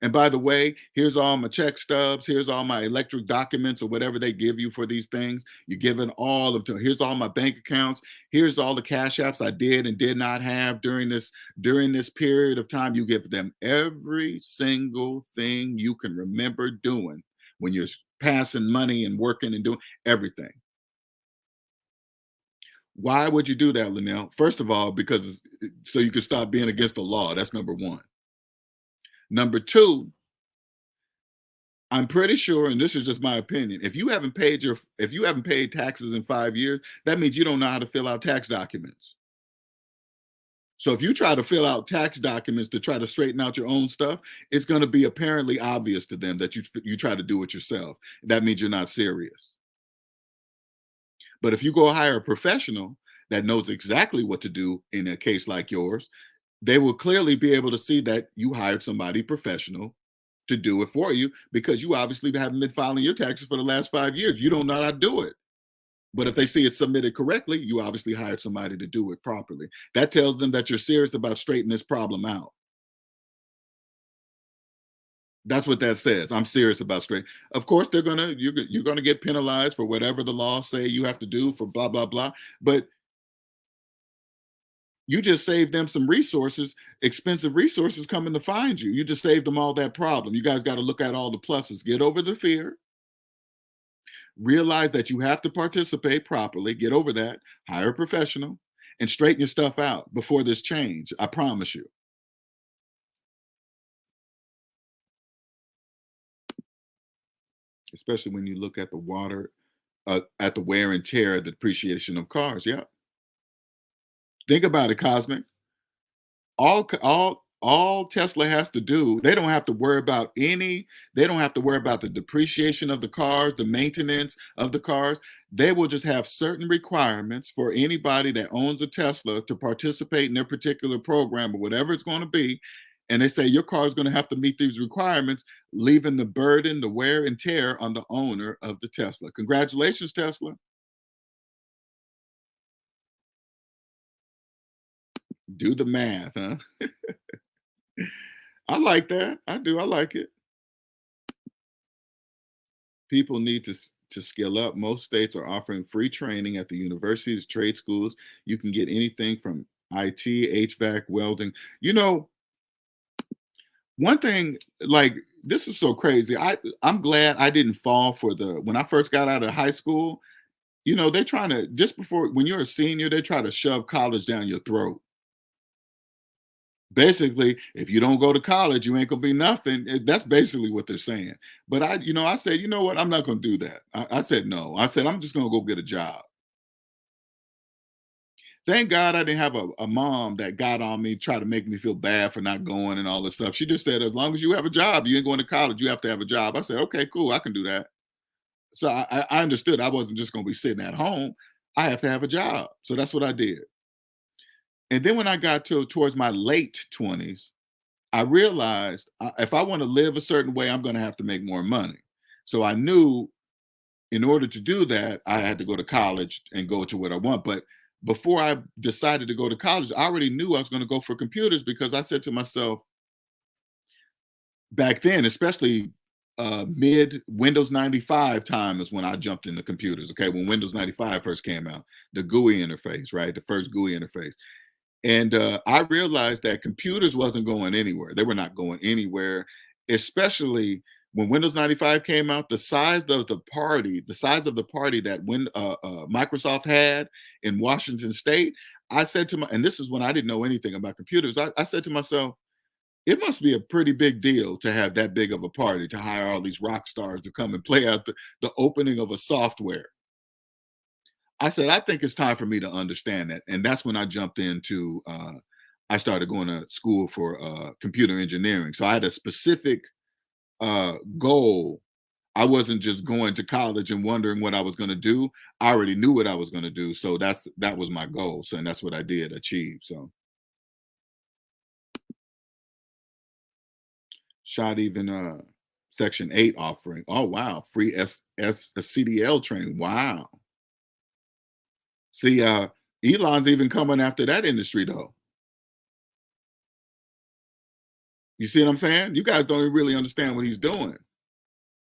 And by the way, here's all my check stubs. Here's all my electric documents or whatever they give you for these things. You're given all of them. Here's all my bank accounts. Here's all the cash apps I did and did not have during this period of time. You give them every single thing you can remember doing when you're passing money and working and doing everything. Why would you do that, Linnell? First of all, because so you can stop being against the law. That's number one. Number two, I'm pretty sure, and this is just my opinion, if you haven't paid taxes in 5 years, that means you don't know how to fill out tax documents. So if you try to fill out tax documents to try to straighten out your own stuff, it's going to be apparently obvious to them that you try to do it yourself. That means you're not serious. But if you go hire a professional that knows exactly what to do in a case like yours, they will clearly be able to see that you hired somebody professional to do it for you because you obviously haven't been filing your taxes for the last 5 years. You don't know how to do it. But if they see it submitted correctly, you obviously hired somebody to do it properly. That tells them that you're serious about straightening this problem out. That's what that says. I'm serious about straight. Of course, you're gonna get penalized for whatever the laws say you have to do for blah blah blah. But you just saved them some resources, expensive resources coming to find you. You just saved them all that problem. You guys got to look at all the pluses. Get over the fear. Realize that you have to participate properly. Get over that. Hire a professional and straighten your stuff out before this change. I promise you. especially when you look at the water, at the wear and tear, the depreciation of cars. Yeah, think about it, Cosmic. All Tesla has to do, they don't have to worry about they don't have to worry about the depreciation of the cars, the maintenance of the cars. They will just have certain requirements for anybody that owns a Tesla to participate in their particular program or whatever it's going to be. And they say your car is going to have to meet these requirements, leaving the burden, the wear and tear on the owner of the Tesla. Congratulations, Tesla. Do the math, huh? I like that. I do. I like it. People need to skill up. Most states are offering free training at the universities, trade schools. You can get anything from IT, HVAC, welding. You know, one thing, like, this is so crazy. I'm glad I didn't fall for the when I first got out of high school. You know, they're trying to just before when you're a senior, they try to shove college down your throat. Basically, if you don't go to college, you ain't gonna be nothing. That's basically what they're saying. But I said, you know what? I'm not gonna do that. I said no. I said I'm just gonna go get a job. Thank God I didn't have a mom that got on me, try to make me feel bad for not going and all this stuff. She just said, as long as you have a job, you ain't going to college. You have to have a job. I said, okay, cool, I can do that. So I understood I wasn't just gonna be sitting at home. I have to have a job. So that's what I did. And then when I got to towards my late 20s, I realized if I want to live a certain way, I'm going to have to make more money. So I knew in order to do that, I had to go to college and go to what I want. But before I decided to go to college, I already knew I was going to go for computers because I said to myself back then, especially mid Windows 95 time is when I jumped into computers. Okay, when Windows 95 first came out, the GUI interface, right? The first GUI interface. And I realized that computers wasn't going anywhere. They were not going anywhere, especially when Windows 95 came out. The size of the party that Microsoft had in Washington State, I said to my, and this is when I didn't know anything about computers. I said to myself, it must be a pretty big deal to have that big of a party to hire all these rock stars to come and play out the opening of a software. I said, I think it's time for me to understand that. And that's when I jumped into, I started going to school for computer engineering. So I had a specific goal. I wasn't just going to college and wondering what I was going to do. I already knew what I was going to do. So that was my goal. So, and that's what I did achieve. So, shot even Section 8 offering. Oh, wow. Free CDL training. Wow. See, Elon's even coming after that industry, though. You see what I'm saying? You guys don't even really understand what he's doing.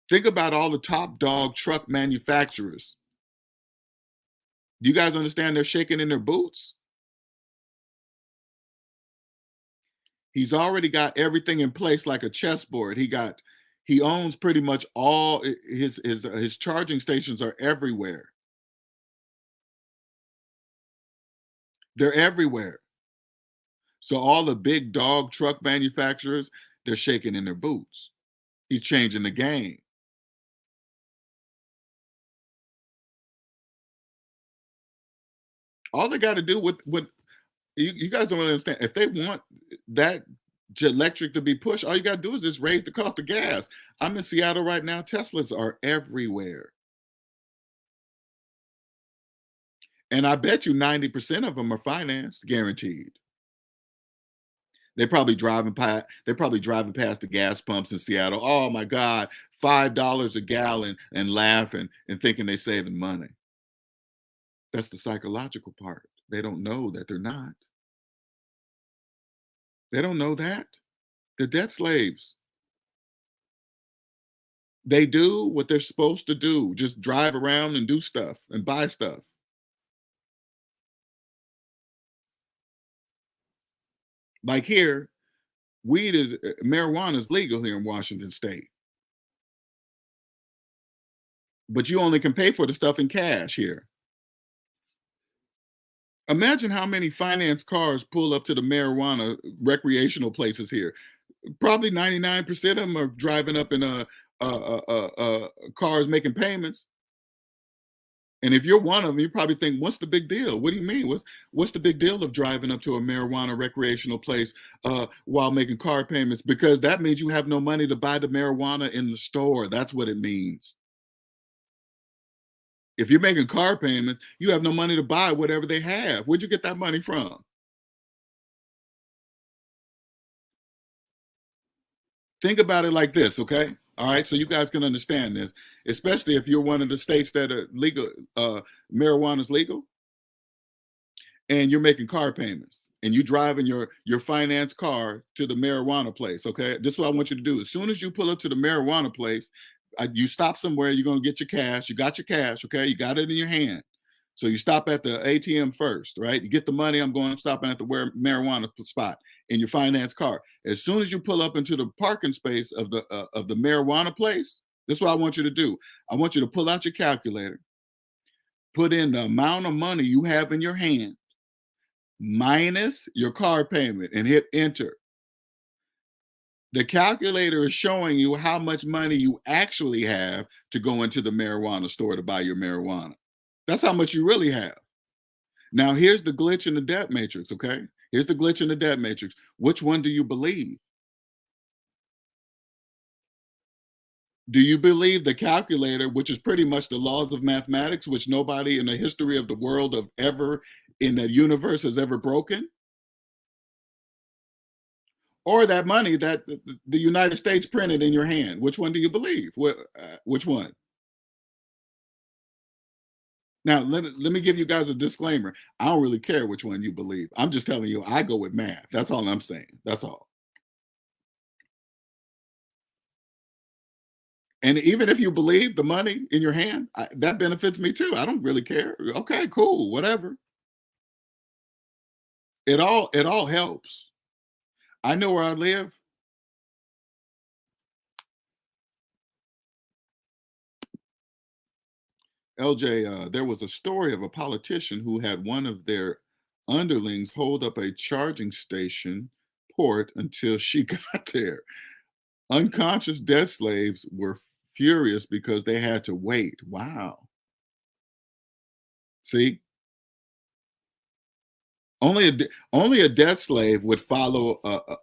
Think about all the top dog truck manufacturers. Do you guys understand they're shaking in their boots? He's already got everything in place like a chessboard. He owns pretty much all his charging stations are everywhere. They're everywhere. So all the big dog truck manufacturers, they're shaking in their boots. He's changing the game. All they got to do with what you guys don't really understand. If they want that electric to be pushed, all you got to do is just raise the cost of gas. I'm in Seattle right now. Teslas are everywhere. And I bet you 90% of them are financed, guaranteed. They're probably driving past the gas pumps in Seattle. Oh my God, $5 a gallon and laughing and thinking they're saving money. That's the psychological part. They don't know that they're not. They don't know that. They're debt slaves. They do what they're supposed to do, just drive around and do stuff and buy stuff. Like here, marijuana is legal here in Washington State, but you only can pay for the stuff in cash here. Imagine how many finance cars pull up to the marijuana recreational places here. Probably 99% of them are driving up in a cars making payments. And if you're one of them, you probably think, "What's the big deal? What do you mean? What's the big deal of driving up to a marijuana recreational place while making car payments?" Because that means you have no money to buy the marijuana in the store. That's what it means. If you're making car payments, you have no money to buy whatever they have. Where'd you get that money from? Think about it like this, okay? All right, so you guys can understand this, especially if you're one of the states that are legal, marijuana is legal, and you're making car payments, and you driving your finance car to the marijuana place. Okay, this is what I want you to do. As soon as you pull up to the marijuana place, you stop somewhere. You're gonna get your cash. You got your cash. Okay, you got it in your hand. So you stop at the ATM first, right? You get the money. I'm going stopping at the marijuana spot in your finance car. As soon as you pull up into the parking space of the marijuana place, this is what I want you to do. I want you to pull out your calculator, put in the amount of money you have in your hand minus your car payment, and hit enter. The calculator is showing you how much money you actually have to go into the marijuana store to buy your marijuana. That's how much you really have. Now, here's the glitch in the debt matrix, okay? Here's the glitch in the debt matrix. Which one do you believe? Do you believe the calculator, which is pretty much the laws of mathematics, which nobody in the history of the world of ever in the universe has ever broken? Or that money that the United States printed in your hand? Which one do you believe? Which one? Now, let me give you guys a disclaimer. I don't really care which one you believe. I'm just telling you, I go with math. That's all I'm saying. That's all. And even if you believe the money in your hand, that benefits me too. I don't really care. Okay, cool, whatever. It all helps. I know where I live. LJ, there was a story of a politician who had one of their underlings hold up a charging station port until she got there. Unconscious debt slaves were furious because they had to wait. Wow. See, only a debt slave would follow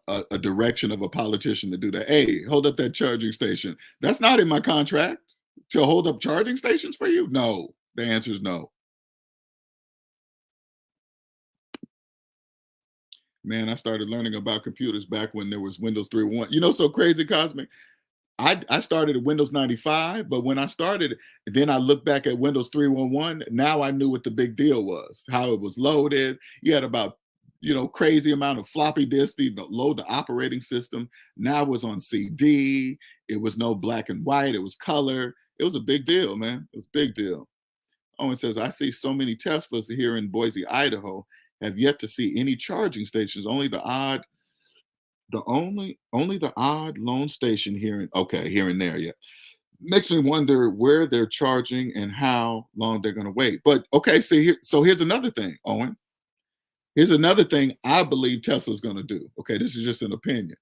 a direction of a politician to do that. Hey, hold up that charging station. That's not in my contract to hold up charging stations for you. No, the answer is no. Man, I started learning about computers back when there was Windows 3.1. You know, so crazy, Cosmic. I started at Windows 95, but when I started, then I looked back at Windows 3.1. Now I knew what the big deal was, how it was loaded. You had about, crazy amount of floppy disk to load the operating system. Now it was on CD. It was no black and white. It was color. It was a big deal, man. It was a big deal. Owen says, I see so many Teslas here in Boise, Idaho, have yet to see any charging stations. Only the odd lone station here here and there, yeah. Makes me wonder where they're charging and how long they're gonna wait. But okay, see here, so here's another thing, Owen. Here's another thing I believe Tesla's gonna do. Okay, this is just an opinion.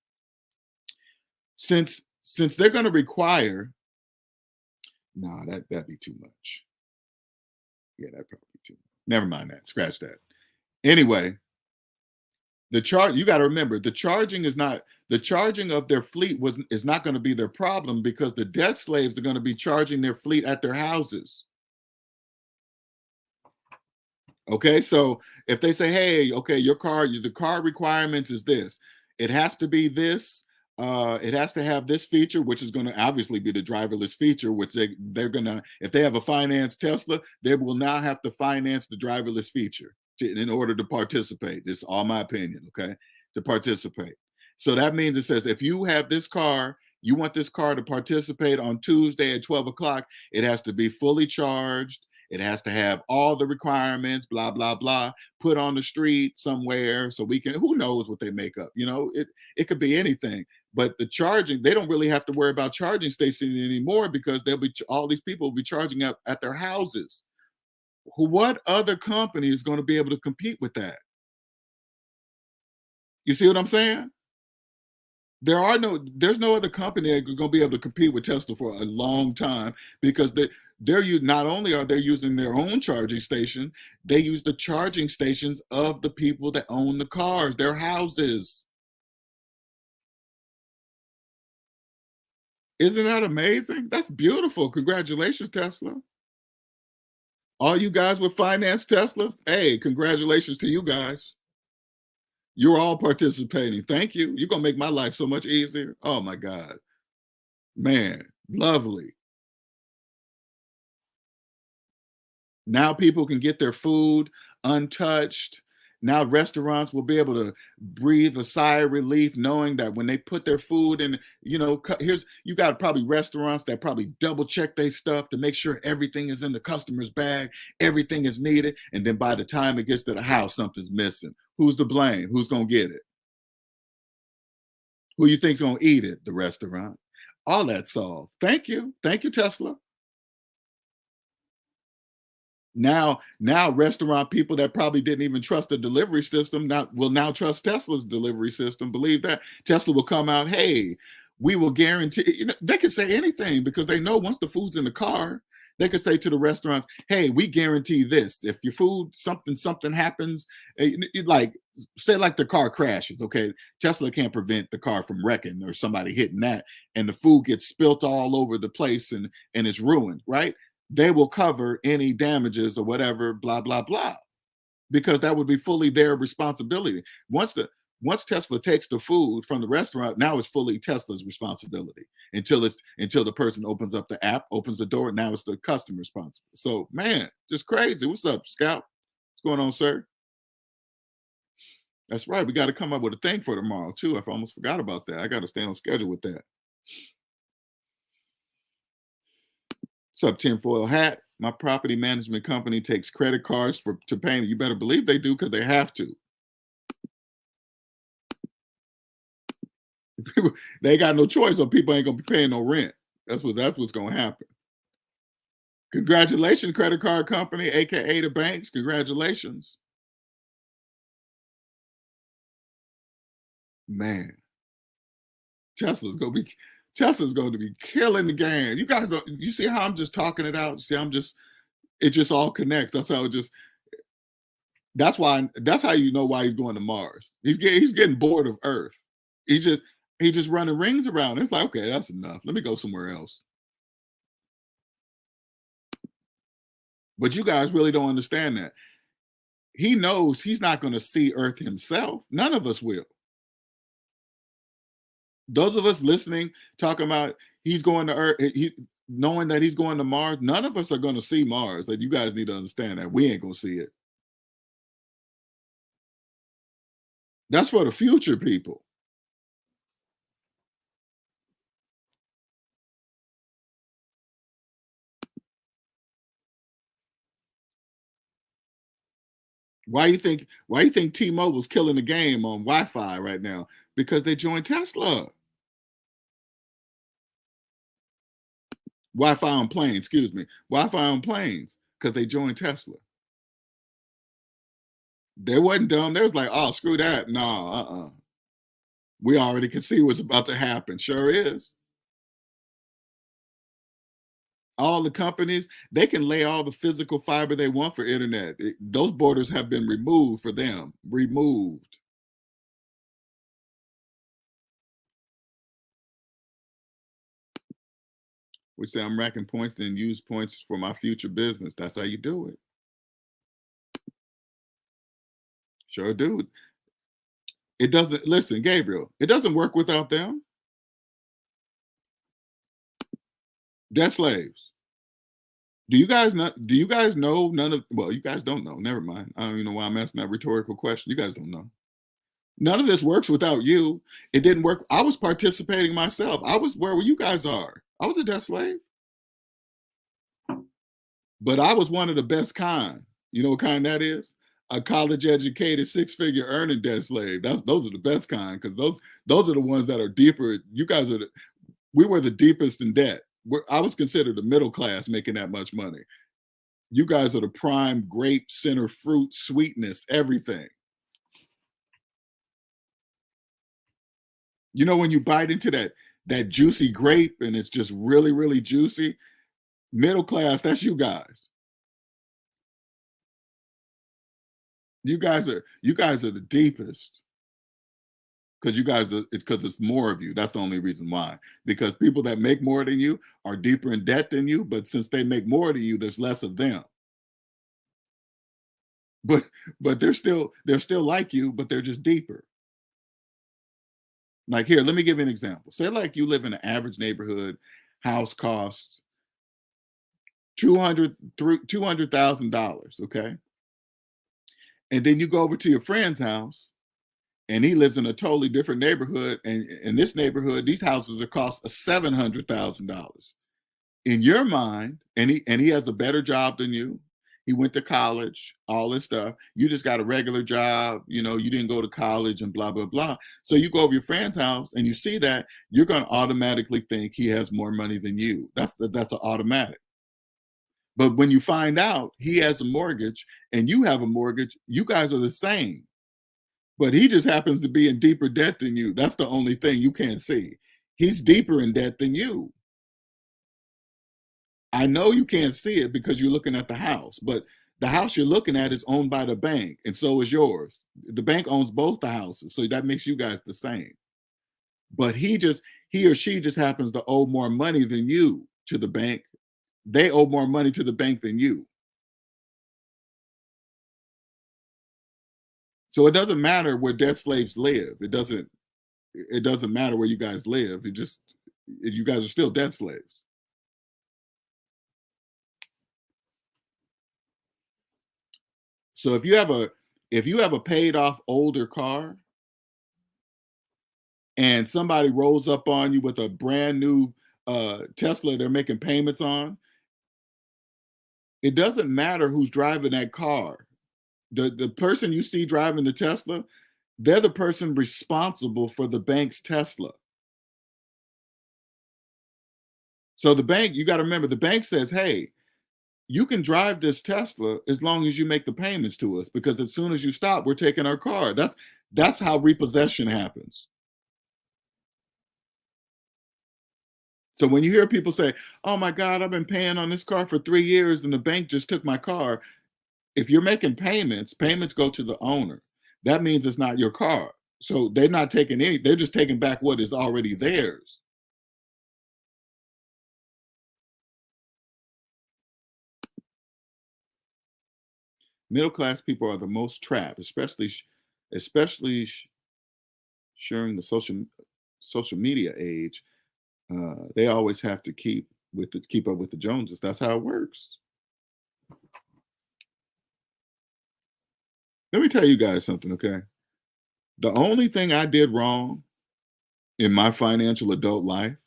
Since they're gonna require, nah, that'd be too much. Yeah, that'd probably be too much. Never mind that. Scratch that. Anyway, you got to remember the charging of their fleet is not going to be their problem because the debt slaves are going to be charging their fleet at their houses. Okay, so if they say, hey, okay, the car requirements is this, it has to be this, it has to have this feature, which is going to obviously be the driverless feature, which they're gonna, if they have a finance Tesla, they will now have to finance the driverless feature in order to participate. This is all my opinion, okay, to participate. So that means it says if you have this car, you want this car to participate on Tuesday at 12 o'clock, it has to be fully charged. It has to have all the requirements, blah, blah, blah, put on the street somewhere so we can, who knows what they make up, it could be anything. But the charging, they don't really have to worry about charging stations anymore because all these people will be charging at their houses. What other company is going to be able to compete with that? You see what I'm saying? There's no other company that's going to be able to compete with Tesla for a long time because not only are they using their own charging station, they use the charging stations of the people that own the cars, their houses. Isn't that amazing? That's beautiful. Congratulations, Tesla. All you guys with finance Teslas, hey, congratulations to you guys. You're all participating. Thank you. You're going to make my life so much easier. Oh my God. Man, lovely. Now people can get their food untouched. Now restaurants will be able to breathe a sigh of relief knowing that when they put their food in, here's you got probably restaurants that probably double check their stuff to make sure everything is in the customer's bag, everything is needed, and then by the time it gets to the house, something's missing. Who's to blame? Who's gonna get it? Who you think's gonna eat it? The restaurant. All that solved. Thank you, Tesla. Now restaurant people that probably didn't even trust the delivery system now trust Tesla's delivery system. Believe that Tesla will come out, hey, we will guarantee, they can say anything because they know once the food's in the car, they could say to the restaurants, hey, we guarantee this. If your food, something happens, like say like the car crashes, okay, Tesla can't prevent the car from wrecking or somebody hitting that, and the food gets spilt all over the place and it's ruined, right? They will cover any damages or whatever, blah, blah, blah, because that would be fully their responsibility. Once Tesla takes the food from the restaurant, now it's fully Tesla's responsibility until the person opens up the app, opens the door. Now it's the customer responsible. So, man, just crazy. What's up, Scout? What's going on, sir? That's right. We got to come up with a thing for tomorrow too. I almost forgot about that. I got to stay on schedule with that. What's up, tinfoil hat? My property management company takes credit cards to payment. You better believe they do because they have to. They got no choice, or people ain't gonna be paying no rent. That's what's gonna happen. Congratulations, credit card company, aka the banks. Congratulations, man. Tesla's gonna be Tesla's going to be killing the game. You guys don't. You see how I'm just talking it out? See, it just all connects. That's why. That's how you know why he's going to Mars. He's getting bored of Earth. He's just he's just running rings around. It's like, okay, that's enough. Let me go somewhere else. But you guys really don't understand that. He knows he's not going to see Earth himself. None of us will. Those of us listening, talking about he's going to Earth, knowing that he's going to Mars, none of us are going to see Mars. Like, you guys need to understand that. We ain't going to see it. That's for the future people. Why you think T-Mobile's killing the game on Wi-Fi right now? Because they joined Tesla. Wi-Fi on planes, excuse me. Wi-Fi on planes, because they joined Tesla. They wasn't dumb. They was like, oh, screw that. No, we already can see what's about to happen. Sure is. All the companies, they can lay all the physical fiber they want for internet. Those borders have been removed for them. Removed. Which say I'm racking points, then use points for my future business. That's how you do it. Sure do. It doesn't, listen, Gabriel, it doesn't work without them. They're slaves. Do you guys know none of, well, you guys don't know. Never mind. I don't even know why I'm asking that rhetorical question. You guys don't know. None of this works without you. It didn't work. I was participating myself. I was where you guys are. I was a debt slave, but I was one of the best kind. You know what kind that is? A college educated, six-figure earning debt slave. Those are the best kind, because those are the ones that are deeper. You guys we were the deepest in debt. I was considered the middle class making that much money. You guys are the prime grape center fruit, sweetness, everything. You know, when you bite into that juicy grape and it's just really, really juicy, middle class, that's you guys. You guys are the deepest because you guys are it's because it's more of you. That's the only reason why. Because people that make more than you are deeper in debt than you, but since they make more than you, there's less of them. But they're still like you, but they're just deeper. Like here, let me give you an example. Say like you live in an average neighborhood, house costs 200,000, okay? And then you go over to your friend's house and he lives in a totally different neighborhood. And in this neighborhood, these houses are cost $700,000. In your mind, and he has a better job than you. He went to college, all this stuff. You just got a regular job, you didn't go to college and blah, blah, blah. So you go over your friend's house and you see that, you're going to automatically think he has more money than you. That's an automatic. But when you find out he has a mortgage and you have a mortgage, you guys are the same. But he just happens to be in deeper debt than you. That's the only thing you can't see. He's deeper in debt than you. I know you can't see it because you're looking at the house, but the house you're looking at is owned by the bank, and so is yours. The bank owns both the houses, so that makes you guys the same. But he or she just happens to owe more money than you to the bank. They owe more money to the bank than you. So it doesn't matter where debt slaves live. It doesn't matter where you guys live. You guys are still debt slaves. So if you have a paid off older car and somebody rolls up on you with a brand new Tesla they're making payments on, it doesn't matter who's driving that car. The person you see driving the Tesla, they're the person responsible for the bank's Tesla. So the bank, you got to remember, the bank says, "Hey, you can drive this Tesla as long as you make the payments to us, because as soon as you stop, we're taking our car." That's how repossession happens. So when you hear people say, "Oh my God, I've been paying on this car for 3 years and the bank just took my car," if you're making payments go to the owner. That means it's not your car. So they're not taking they're just taking back what is already theirs. Middle class people are the most trapped, especially during the social media age. They always have to keep up with the Joneses. That's how it works. Let me tell you guys something, okay? The only thing I did wrong in my financial adult life,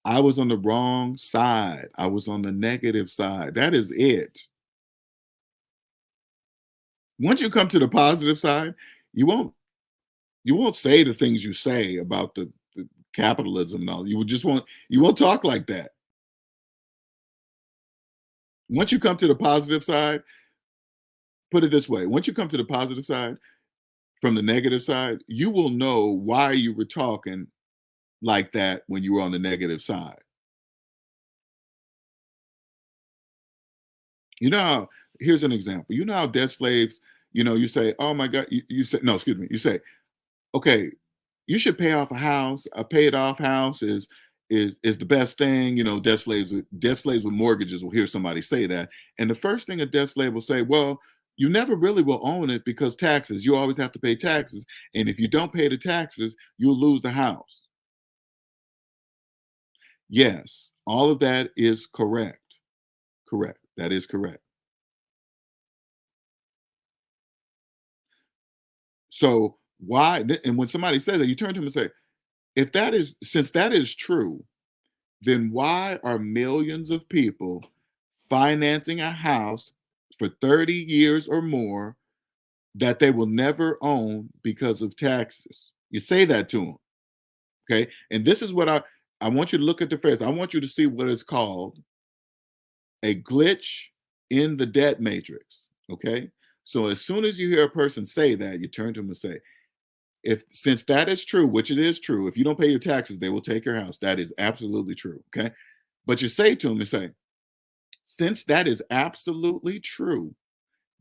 I was on the wrong side. I was on the negative side. That is it. Once you come to the positive side, you won't you won't say the things you say about the capitalism and all. You won't talk like that. Once you come to the positive side, put it this way. Once you come to the positive side from the negative side, you will know why you were talking like that when you were on the negative side. You know how, here's an example. You know how debt slaves, you say, "Oh my God," you say, no, excuse me, you say, "Okay, you should pay off a house. A paid off house is the best thing." Debt slaves with mortgages will hear somebody say that. And the first thing a debt slave will say, "Well, you never really will own it because taxes. You always have to pay taxes. And if you don't pay the taxes, you'll lose the house." Yes, all of that is correct. Correct. That is correct. So and when somebody says that, you turn to them and say, if that is since that is true, then why are millions of people financing a house for 30 years or more that they will never own because of taxes? You say that to them, okay? And this is what I want you to look at the face. I want you to see what is called a glitch in the debt matrix, okay? So as soon as you hear a person say that, you turn to them and say, If since that is true, which it is true, if you don't pay your taxes, they will take your house. That is absolutely true. Okay. But you say to them and say, since that is absolutely true,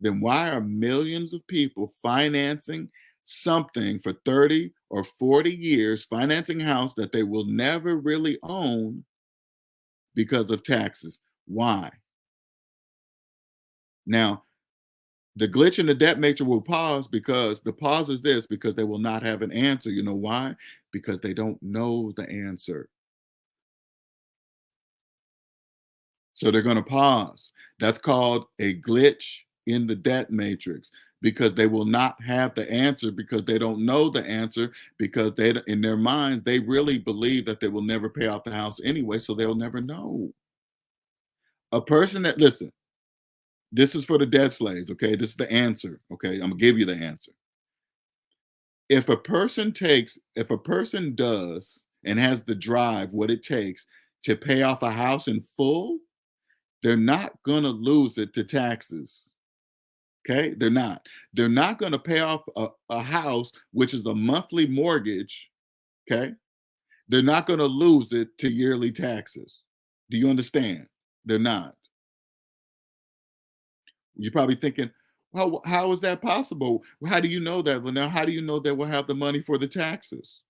then why are millions of people financing something for 30 or 40 years, financing a house that they will never really own because of taxes? Why? Now, the glitch in the debt matrix will pause because the pause is this because they will not have an answer. You know why? Because they don't know the answer. So they're going to pause. That's called a glitch in the debt matrix because they will not have the answer because they don't know the answer because they in their minds they really believe that they will never pay off the house anyway, so they'll never know. A person that listen, this is for the debt slaves, okay? This is the answer, okay? I'm going to give you the answer. If a person does and has the drive what it takes to pay off a house in full, they're not going to lose it to taxes. Okay? They're not going to pay off a house, which is a monthly mortgage. Okay? They're not going to lose it to yearly taxes. Do you understand? They're not. You're probably thinking, well, how is that possible? How do you know that, Linnell? How do you know that we'll have the money for the taxes?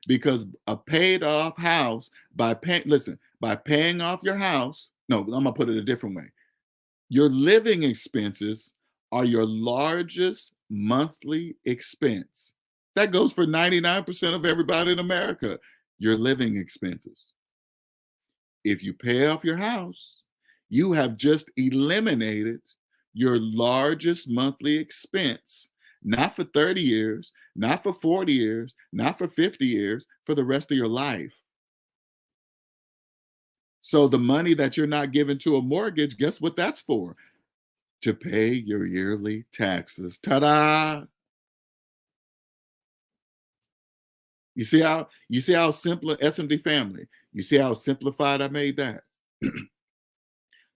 Because a paid off house by paying, listen, by paying off your house, no, I'm gonna put it a different way. Your living expenses are your largest monthly expense. That goes for 99% of everybody in America. Your living expenses. If you pay off your house, you have just eliminated your largest monthly expense, not for 30 years, not for 40 years, not for 50 years, for the rest of your life. So the money that you're not giving to a mortgage, guess what that's for? To pay your yearly taxes. Ta-da! You see how simple SMD family. You see how simplified I made that?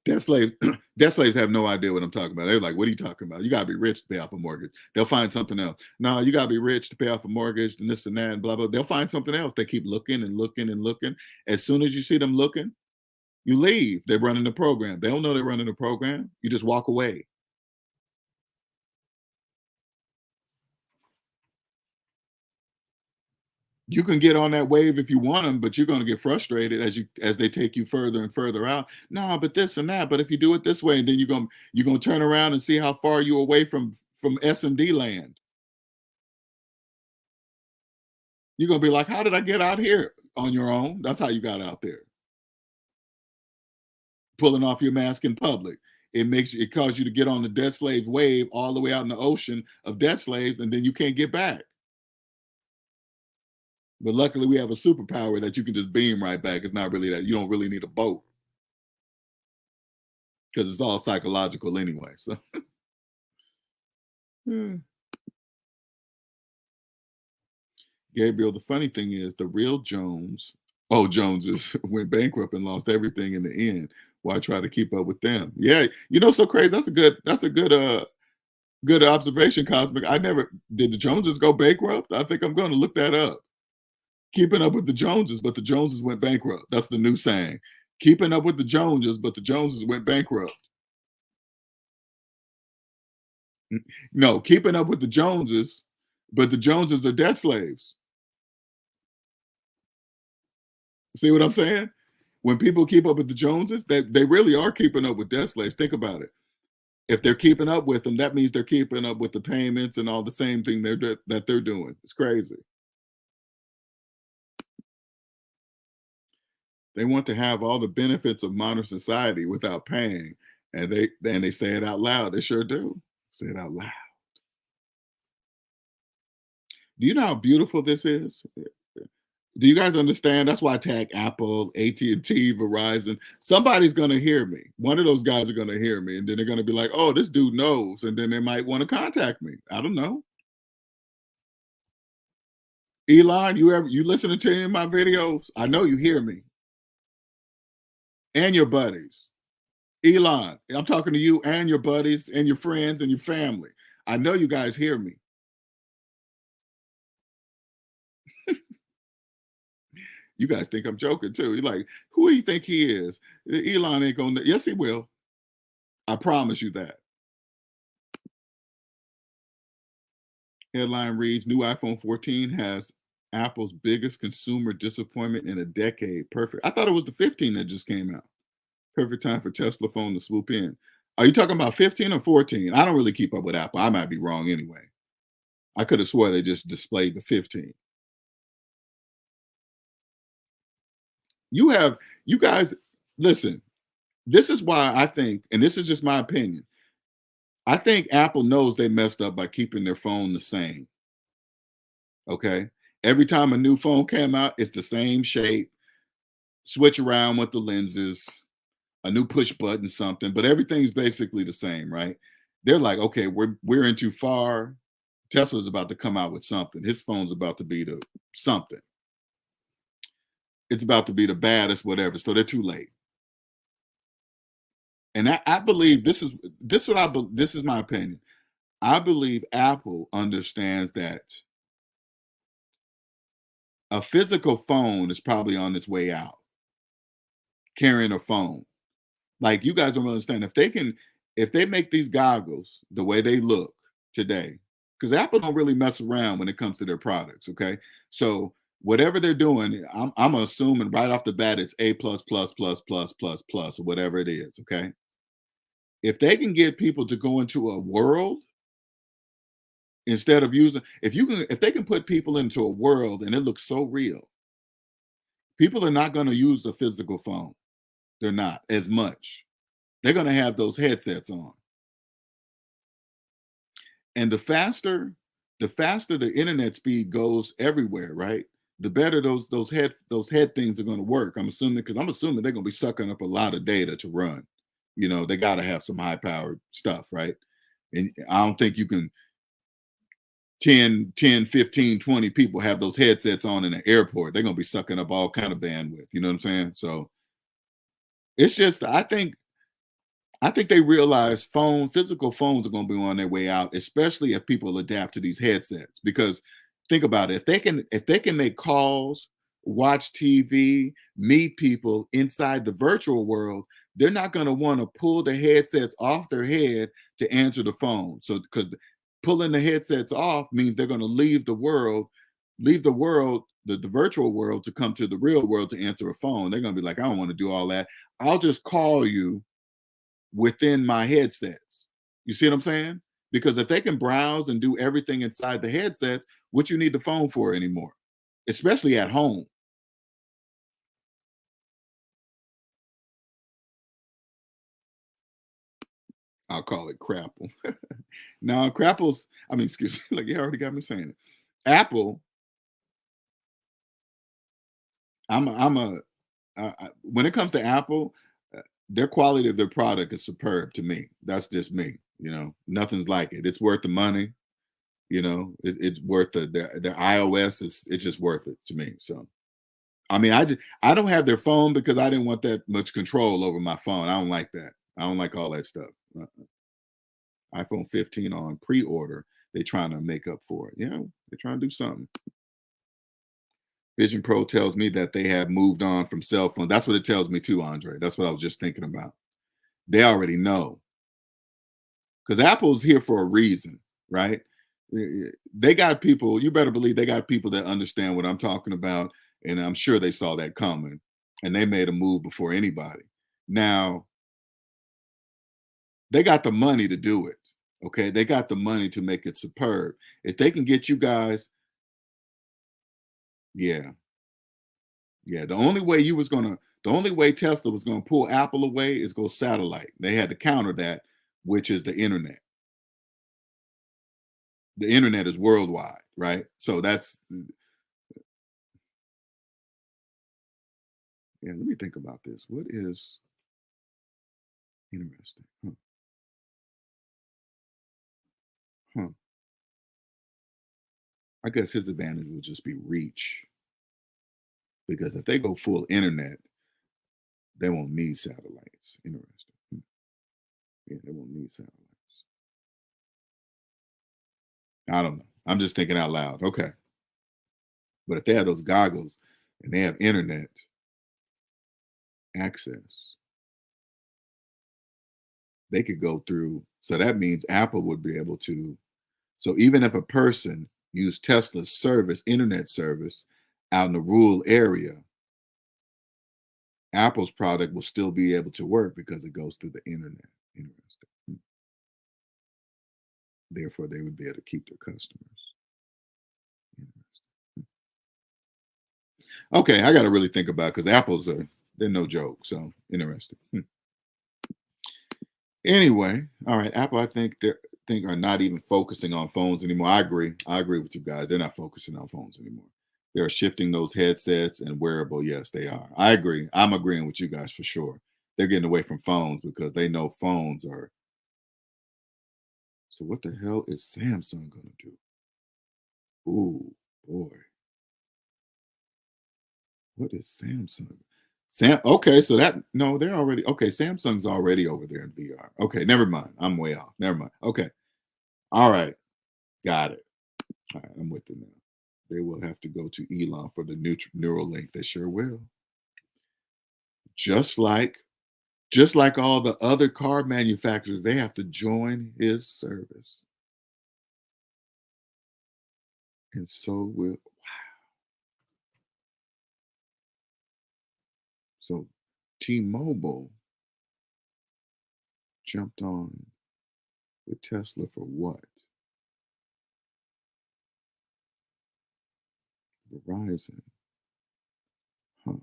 Debt slaves, debt slaves have no idea what I'm talking about. They're like, "What are you talking about? You gotta be rich to pay off a mortgage." They'll find something else. No, you gotta be rich to pay off a mortgage, and this and that, and blah blah. They'll find something else. They keep looking and looking and looking. As soon as you see them looking, you leave. They're running the program. They don't know they're running the program. You just walk away. You can get on that wave if you want them, but you're going to get frustrated as they take you further and further out. No, but this and that. But if you do it this way, then you're gonna turn around and see how far you away from SMD land. You're gonna be like, how did I get out here on your own? That's how you got out there, pulling off your mask in public. It causes you to get on the debt slave wave all the way out in the ocean of debt slaves, and then you can't get back. But luckily, we have a superpower that you can just beam right back. It's not really that you don't really need a boat because it's all psychological anyway. So, hmm. Gabriel, the funny thing is, the real Joneses went bankrupt and lost everything in the end. Why try to keep up with them? Yeah, so crazy. That's a good observation, Cosmic. I never did the Joneses go bankrupt. I think I'm going to look that up. Keeping up with the Joneses, but the Joneses went bankrupt. That's the new saying. Keeping up with the Joneses, but the Joneses went bankrupt. No, keeping up with the Joneses, but the Joneses are debt slaves. See what I'm saying? When people keep up with the Joneses, they really are keeping up with debt slaves. Think about it. If they're keeping up with them, that means they're keeping up with the payments and all the same thing that they're doing. It's crazy. They want to have all the benefits of modern society without paying, and they say it out loud. They sure do. Say it out loud. Do you know how beautiful this is? Do you guys understand? That's why I tag Apple, AT&T, Verizon. Somebody's going to hear me. One of those guys are going to hear me, and then they're going to be like, "Oh, this dude knows," and then they might want to contact me. I don't know. Elon, you listening to any of my videos? I know you hear me and your buddies. Elon, I'm talking to you and your buddies and your friends and your family. I know you guys hear me. You guys think I'm joking too. You're like, who do you think he is? Elon ain't gonna. Yes, he will. I promise you that. Headline reads: New iPhone 14 has Apple's biggest consumer disappointment in a decade. Perfect. I thought it was the 15 that just came out. Perfect time for Tesla phone to swoop in. Are you talking about 15 or 14? I don't really keep up with Apple. I might be wrong anyway. I could have swore they just displayed the 15. You guys, listen, this is why I think, and this is just my opinion, I think Apple knows they messed up by keeping their phone the same. Okay. Every time a new phone came out, it's the same shape, switch around with the lenses, a new push button, something, but everything's basically the same, right? They're like, okay, we're in too far. Tesla's about to come out with something. His phone's about to be the something. It's about to be the baddest, whatever. So they're too late. And I believe this is my opinion. I believe Apple understands that a physical phone is probably on its way out. Carrying a phone, like, you guys don't understand, if they make these goggles the way they look today, because Apple don't really mess around when it comes to their products. Okay, so whatever they're doing, I'm assuming right off the bat it's A plus plus plus plus plus plus or whatever it is. Okay, if they can get people to go into a world instead of using, if they can put people into a world and it looks so real, people are not going to use a physical phone. They're not as much. They're going to have those headsets on. And the faster the internet speed goes everywhere, right? The better those head things are going to work. I'm assuming they're going to be sucking up a lot of data to run. They got to have some high powered stuff, right? And I don't think you can 10, 15, 20 people have those headsets on in an airport. They're going to be sucking up all kind of bandwidth. You know what I'm saying? So it's just, I think they realize physical phones are going to be on their way out, especially if people adapt to these headsets. Because think about it, if they can make calls, watch TV, meet people inside the virtual world, they're not going to want to pull the headsets off their head to answer the phone. So because pulling the headsets off means they're going to leave the world, the virtual world to come to the real world to answer a phone. They're going to be like, I don't want to do all that. I'll just call you within my headsets. You see what I'm saying? Because if they can browse and do everything inside the headsets, what you need the phone for anymore? Especially at home. I'll call it crapple. Now, crapples, I mean, excuse me, like you already got me saying it. Apple, I'm a when it comes to Apple, their quality of their product is superb to me. That's just me. Nothing's like it. It's worth the money. It's worth the iOS is it's just worth it to me. So I mean, I don't have their phone because I didn't want that much control over my phone. I don't like that. I don't like all that stuff. iPhone 15 on pre-order. They trying to make up for it. They're trying to do something. Vision Pro tells me that they have moved on from cell phone. That's what it tells me too, Andre. That's what I was just thinking about. They already know because Apple's here for a reason, right? They got people. You better believe they got people that understand what I'm talking about, and I'm sure they saw that coming, and they made a move before anybody. Now they got the money to do it. Okay, they got the money to make it superb. If they can get you guys, yeah, yeah. The only way Tesla was gonna pull Apple away is go satellite. They had to counter that, which is the internet. The internet is worldwide, right? So that's yeah. Let me think about this. What is interesting? Huh. I guess his advantage would just be reach because if they go full internet, they won't need satellites. Interesting. Yeah, they won't need satellites. I don't know. I'm just thinking out loud. Okay. But if they have those goggles and they have internet access, they could go through. So that means Apple would be able to. So even if a person used Tesla's service, internet service, out in a rural area, Apple's product will still be able to work because it goes through the internet. Interesting. Therefore, they would be able to keep their customers. Interesting. Okay, I got to really think about because Apple's they're no joke. So interesting. Anyway, all right, Apple, I think are not even focusing on phones anymore. I agree. I agree with you guys. They're not focusing on phones anymore. They're shifting those headsets and wearable. Yes, they are. I agree. I'm agreeing with you guys for sure. They're getting away from phones because they know phones are. So what the hell is Samsung gonna do? Ooh, boy. What is Samsung? Okay, so that no, they're already okay. Samsung's already over there in VR. Okay, never mind. I'm way off. Never mind. Okay. All right. Got it. All right, I'm with it now. They will have to go to Elon for the Neuralink. They sure will. Just like just like all the other car manufacturers, they have to join his service. And so will so T-Mobile jumped on with Tesla for what? Verizon. Huh.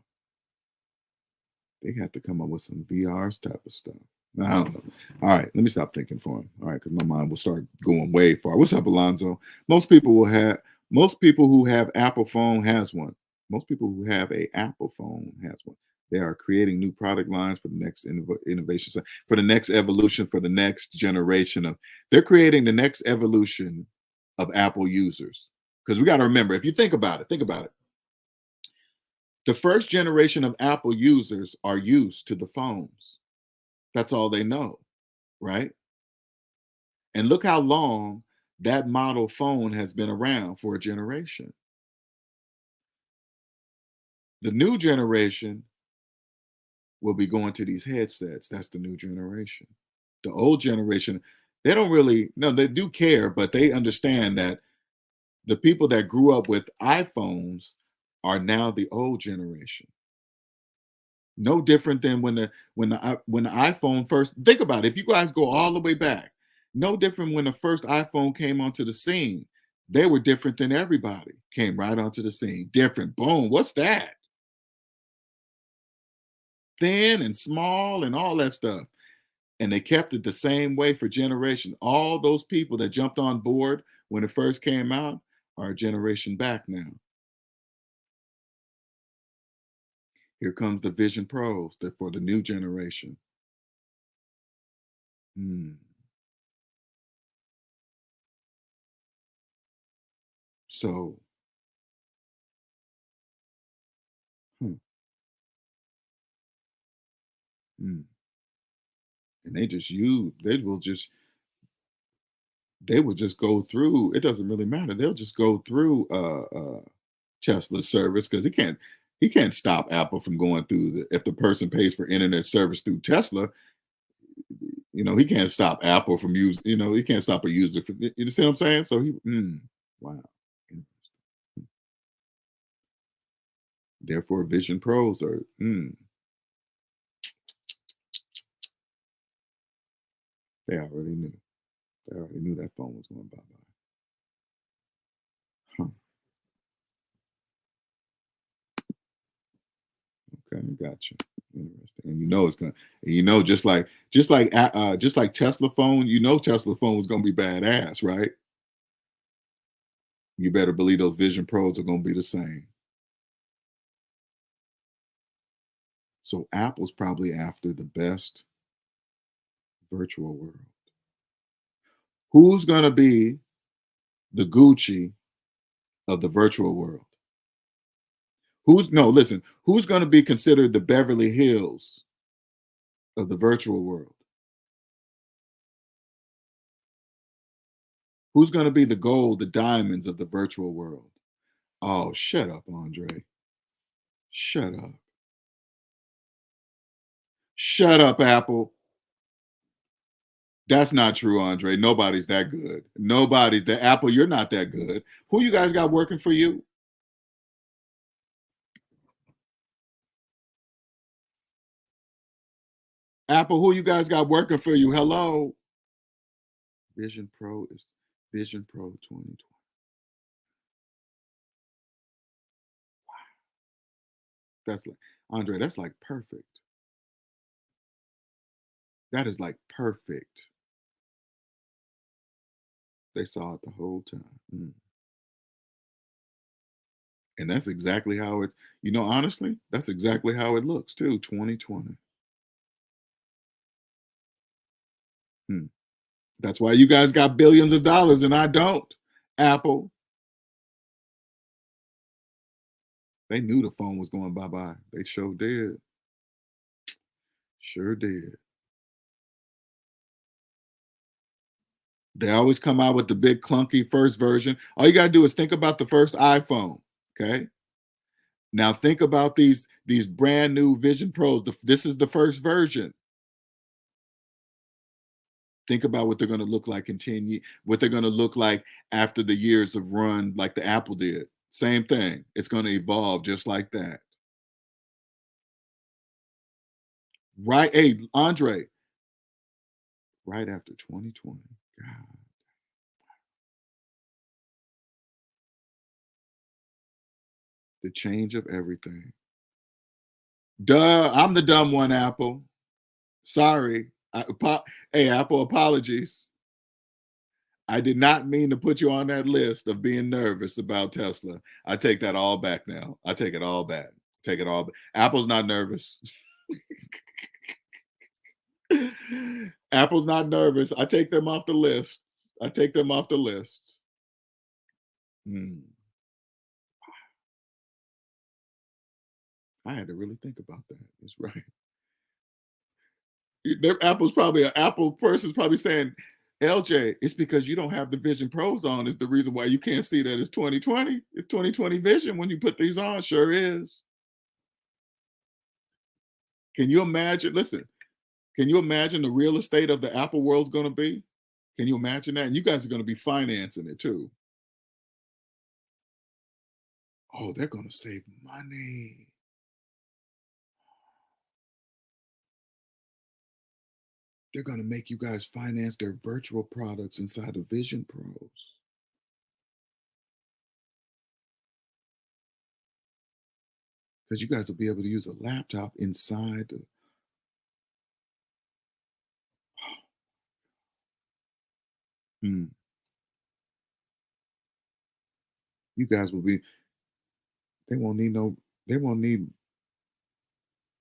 They have to come up with some VRs type of stuff. I don't know. All right, let me stop thinking for him. All right, because my mind will start going way far. What's up, Alonzo? Most people will have. Most people who have Apple phone has one. Most people who have a Apple phone has one. They are creating new product lines for the next innovation, for the next evolution, for the next generation of. They're creating the next evolution of Apple users. Because we got to remember, if you think about it, think about it. The first generation of Apple users are used to the phones. That's all they know, right? And look how long that model phone has been around for a generation. The new generation will be going to these headsets. That's the new generation. The old generation, they don't really, no, they do care, but they understand that the people that grew up with iPhones are now the old generation. No different than when the iPhone first. Think about it. If you guys go all the way back, no different when the first iPhone came onto the scene. They were different than everybody. Came right onto the scene. Different. Boom. What's that? Thin and small and all that stuff. And they kept it the same way for generations. All those people that jumped on board when it first came out are a generation back now. Here comes the Vision Pros for the new generation. Hmm. So, hmm, hmm. And they will just go through. It doesn't really matter. They'll just go through Tesla's service because he can't stop Apple from going through if the person pays for internet service through Tesla. He can't stop Apple from he can't stop a user from. You see what I'm saying? So wow. Therefore, Vision Pros are. They already knew. They already knew that phone was going bye bye. Huh. Okay, gotcha. Interesting. And it's gonna. Just like Tesla phone. Tesla phone was gonna be badass, right? You better believe those Vision Pros are gonna be the same. So Apple's probably after the best virtual world. Who's gonna be the Gucci of the virtual world? Who's gonna be considered the Beverly Hills of the virtual world? Who's gonna be the gold, the diamonds of the virtual world? Oh, shut up, Andre. Shut up. Shut up, Apple. That's not true, Andre. Nobody's that good. Nobody's the Apple. You're not that good. Who you guys got working for you? Apple, who you guys got working for you? Hello. Vision Pro is Vision Pro 2020. That's like Andre, that's like perfect. That is like perfect. They saw it the whole time. And that's exactly how it, honestly, that's exactly how it looks too. 2020. Hmm. That's why you guys got billions of dollars and I don't. Apple. They knew the phone was going bye-bye. They sure did. Sure did. They always come out with the big clunky first version. All you got to do is think about the first iPhone. Okay. Now think about these brand new Vision Pros. This is the first version. Think about what they're going to look like in 10 years, what they're going to look like after the years of run like the Apple did. Same thing. It's going to evolve just like that. Right. Hey, Andre, right after 2020. God. The change of everything. Duh, I'm the dumb one, Apple. Sorry. Hey, Apple, apologies. I did not mean to put you on that list of being nervous about Tesla. I take that all back now. I take it all back. Take it all back. Apple's not nervous. Apple's not nervous. I take them off the list. I take them off the list. Hmm. I had to really think about that. That's right. Apple's probably an Apple person's probably saying, LJ, it's because you don't have the Vision Pros on, is the reason why you can't see that it's 2020. It's 2020 vision when you put these on, sure is. Can you imagine? Listen, can you imagine the real estate of the Apple world's going to be? Can you imagine that? And you guys are going to be financing it too. Oh, they're going to save money. They're going to make you guys finance their virtual products inside of Vision Pros. Because you guys will be able to use a laptop inside the. Hmm. You guys will be. They won't need no. They won't need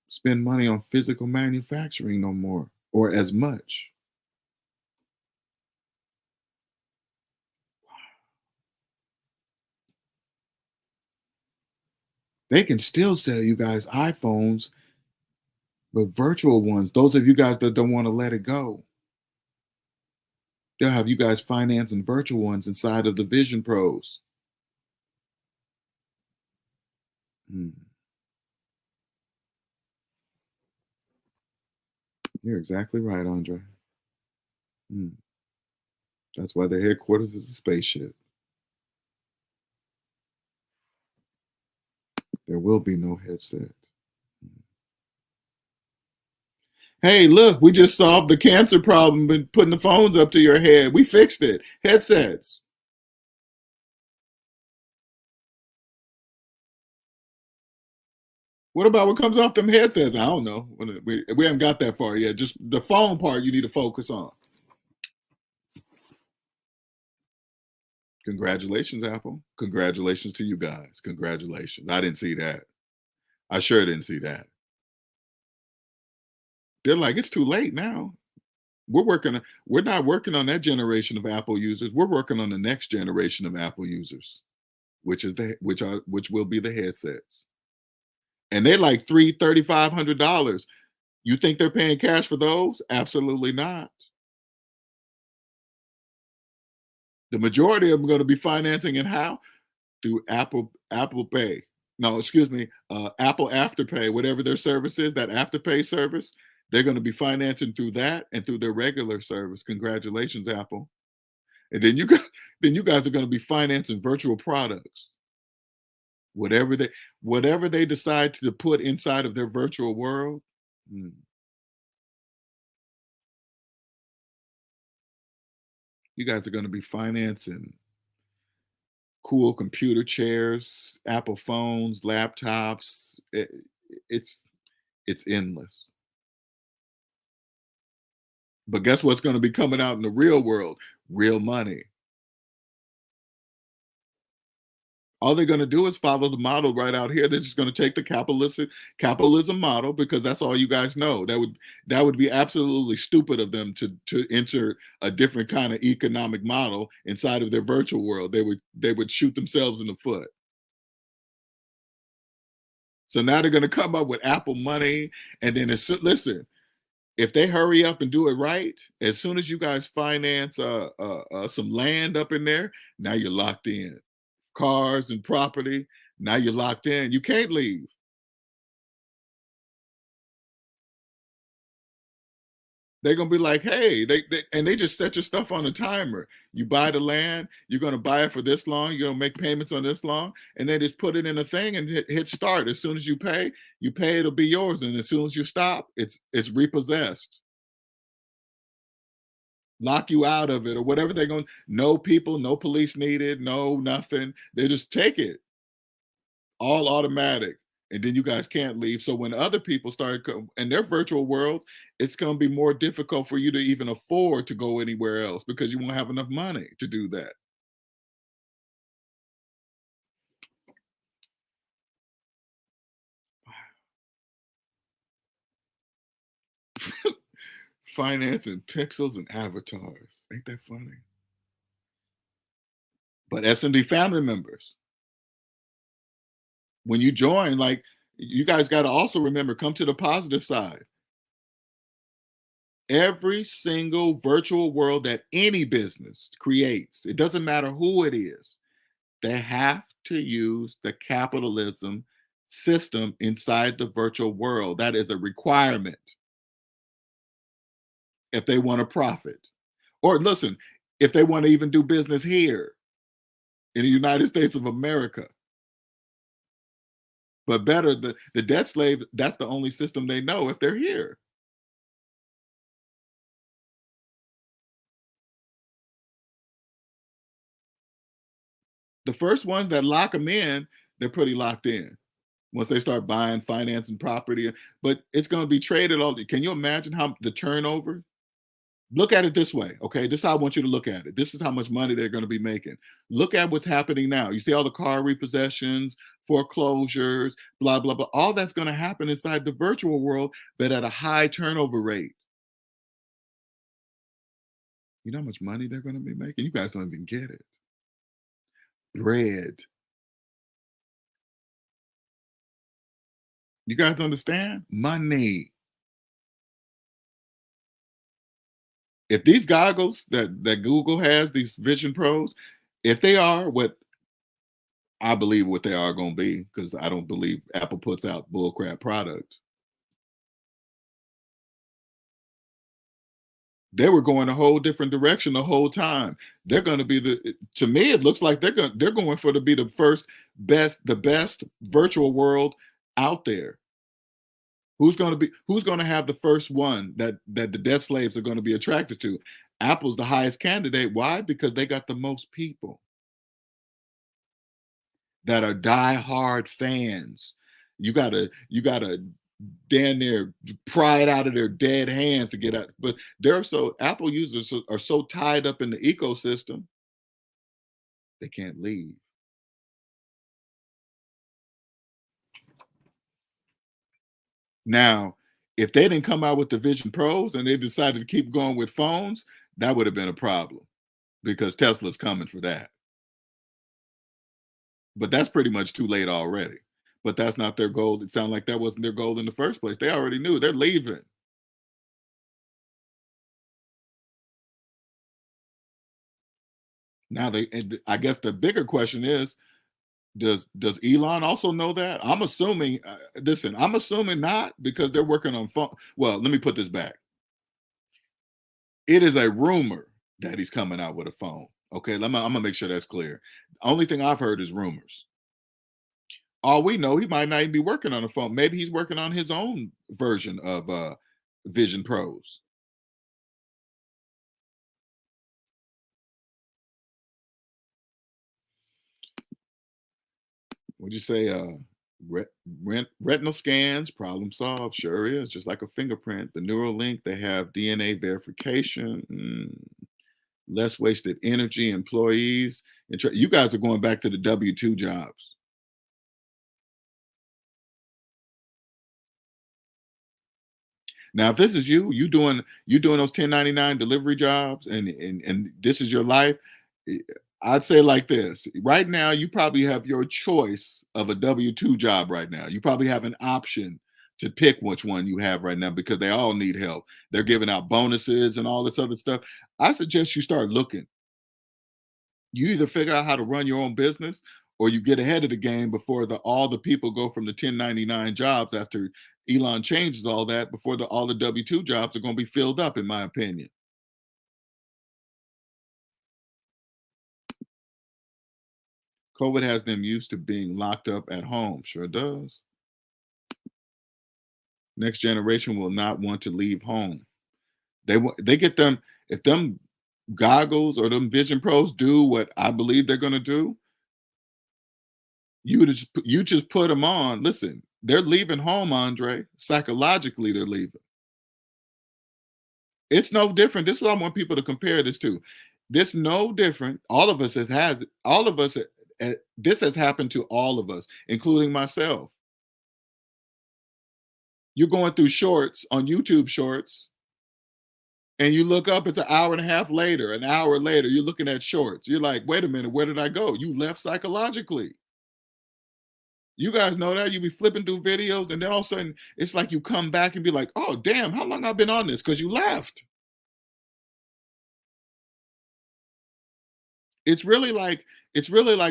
spend money on physical manufacturing no more or as much. They can still sell you guys iPhones, but virtual ones. Those of you guys that don't want to let it go, they'll have you guys financing virtual ones inside of the Vision Pros. Hmm. You're exactly right, Andre. Hmm. That's why their headquarters is a spaceship. There will be no headset. Hey, look, we just solved the cancer problem by putting the phones up to your head. We fixed it. Headsets. What about what comes off them headsets? I don't know. We haven't got that far yet. Just the phone part you need to focus on. Congratulations, Apple. Congratulations to you guys. Congratulations. I didn't see that. I sure didn't see that. They're like, it's too late now. We're not working on that generation of Apple users. We're working on the next generation of Apple users, which will be the headsets. And they're like $3,500. You think they're paying cash for those? Absolutely not. The majority of them are going to be financing it how? Through Apple Pay. no, excuse me, Apple Afterpay, whatever their service is, that Afterpay service, they're going to be financing through that and through their regular service. Congratulations, Apple. And then then you guys are going to be financing virtual products. Whatever they whatever they decide to put inside of their virtual world, mm, you guys are going to be financing cool computer chairs, Apple phones, laptops. It's it's endless. But guess what's going to be coming out in the real world? Real money. All they're going to do is follow the model right out here. They're just going to take the capitalism model because that's all you guys know. That would be absolutely stupid of them to enter a different kind of economic model inside of their virtual world. They would shoot themselves in the foot. So now they're going to come up with Apple money, and then listen. If they hurry up and do it right, as soon as you guys finance some land up in there, now you're locked in. Cars and property, now you're locked in. You can't leave. They're gonna be like, hey, and they just set your stuff on a timer. You buy the land, you're gonna buy it for this long, you're gonna make payments on this long, and they just put it in a thing and hit start. As soon as you pay, it'll be yours. And as soon as you stop, it's repossessed. Lock you out of it or whatever they're going. No people, no police needed, no nothing. They just take it all automatic. And then you guys can't leave. So when other people start in their virtual world, it's going to be more difficult for you to even afford to go anywhere else because you won't have enough money to do that. Financing pixels and avatars. Ain't that funny? But SMD family members, when you join, like you guys got to also remember, come to the positive side. Every single virtual world that any business creates, it doesn't matter who it is, they have to use the capitalism system inside the virtual world. That is a requirement if they want to profit. Or listen, if they want to even do business here in the United States of America. But better, the debt slave, that's the only system they know if they're here. The first ones that lock them in, they're pretty locked in once they start buying, financing property. But it's going to be traded all. Can you imagine how the turnover? Look at it this way, okay? This is how I want you to look at it. This is how much money they're going to be making. Look at what's happening now. You see all the car repossessions, foreclosures, blah, blah, blah. All that's going to happen inside the virtual world, but at a high turnover rate. You know how much money they're going to be making? You guys don't even get it. Bread. You guys understand? Money. If these goggles that Google has, these Vision Pros, if they are what I believe what they are going to be, because I don't believe Apple puts out bullcrap product. They were going a whole different direction the whole time. They're going to be to me, it looks like they're going for to be the first the best virtual world out there. Who's going to have the first one that the debt slaves are going to be attracted to? Apple's the highest candidate. Why? Because they got the most people that are diehard fans. You gotta damn near pry it out of their dead hands to get out. But they're so Apple users are so tied up in the ecosystem, they can't leave. Now, if they didn't come out with the Vision Pros and they decided to keep going with phones, that would have been a problem because Tesla's coming for that. But that's pretty much too late already. But that's not their goal. It sounded like that wasn't their goal in the first place. They already knew they're leaving. Now I guess the bigger question is, Does Elon also know that? I'm assuming. Listen, I'm assuming not because they're working on phone. Well, let me put this back. It is a rumor that he's coming out with a phone. Okay, I'm gonna make sure that's clear. Only thing I've heard is rumors. All we know, he might not even be working on a phone. Maybe he's working on his own version of Vision Pros. What'd you say? Ret- retinal scans, problem solved. Sure is. Just like a fingerprint. The Neuralink, they have DNA verification. Less wasted energy, employees. You guys are going back to the W-2 jobs. Now, if this is you doing those 1099 delivery jobs, and this is your life, eh, I'd say like this. Right now, you probably have your choice of a W-2 job right now. You probably have an option to pick which one you have right now because they all need help. They're giving out bonuses and all this other stuff. I suggest you start looking. You either figure out how to run your own business or you get ahead of the game before all the people go from the 1099 jobs after Elon changes all that before all the W-2 jobs are going to be filled up, in my opinion. COVID has them used to being locked up at home. Sure does. Next generation will not want to leave home. They get them if them goggles or them Vision Pros do what I believe they're going to do. You just put them on. Listen, they're leaving home, Andre. Psychologically, they're leaving. It's no different. This is what I want people to compare this to. This no different. All of us. This has happened to all of us, including myself. You're going through shorts on YouTube Shorts, and you look up. It's an hour and a half later. An hour later, you're looking at shorts. You're like, wait a minute, where did I go? You left psychologically. You guys know that you be flipping through videos, and then all of a sudden, it's like you come back and be like, oh damn, how long I've been on this? Because you left. It's really like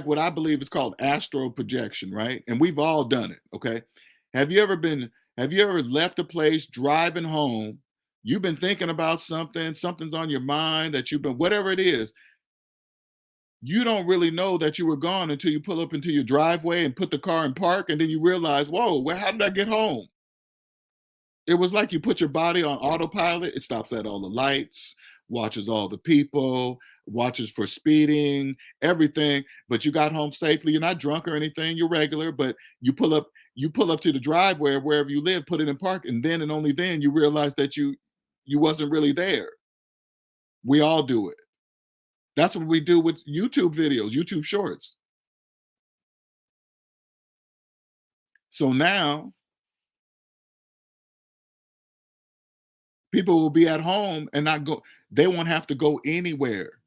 what I believe is called astral projection, right? And we've all done it, okay? Have you ever been have you ever left a place driving home? You've been thinking about something, something's on your mind that you've been whatever it is. You don't really know that you were gone until you pull up into your driveway and put the car in park and then you realize, "Whoa, how did I get home?" It was like you put your body on autopilot. It stops at all the lights, watches all the people, watches for speeding, everything. But you got home safely. You're not drunk or anything. You're regular, but you pull up to the driveway of wherever you live, put it in park, and then and only then you realize that you wasn't really there. We all do it. That's what we do with YouTube videos, YouTube shorts. So now people will be at home and not go, they won't have to go anywhere,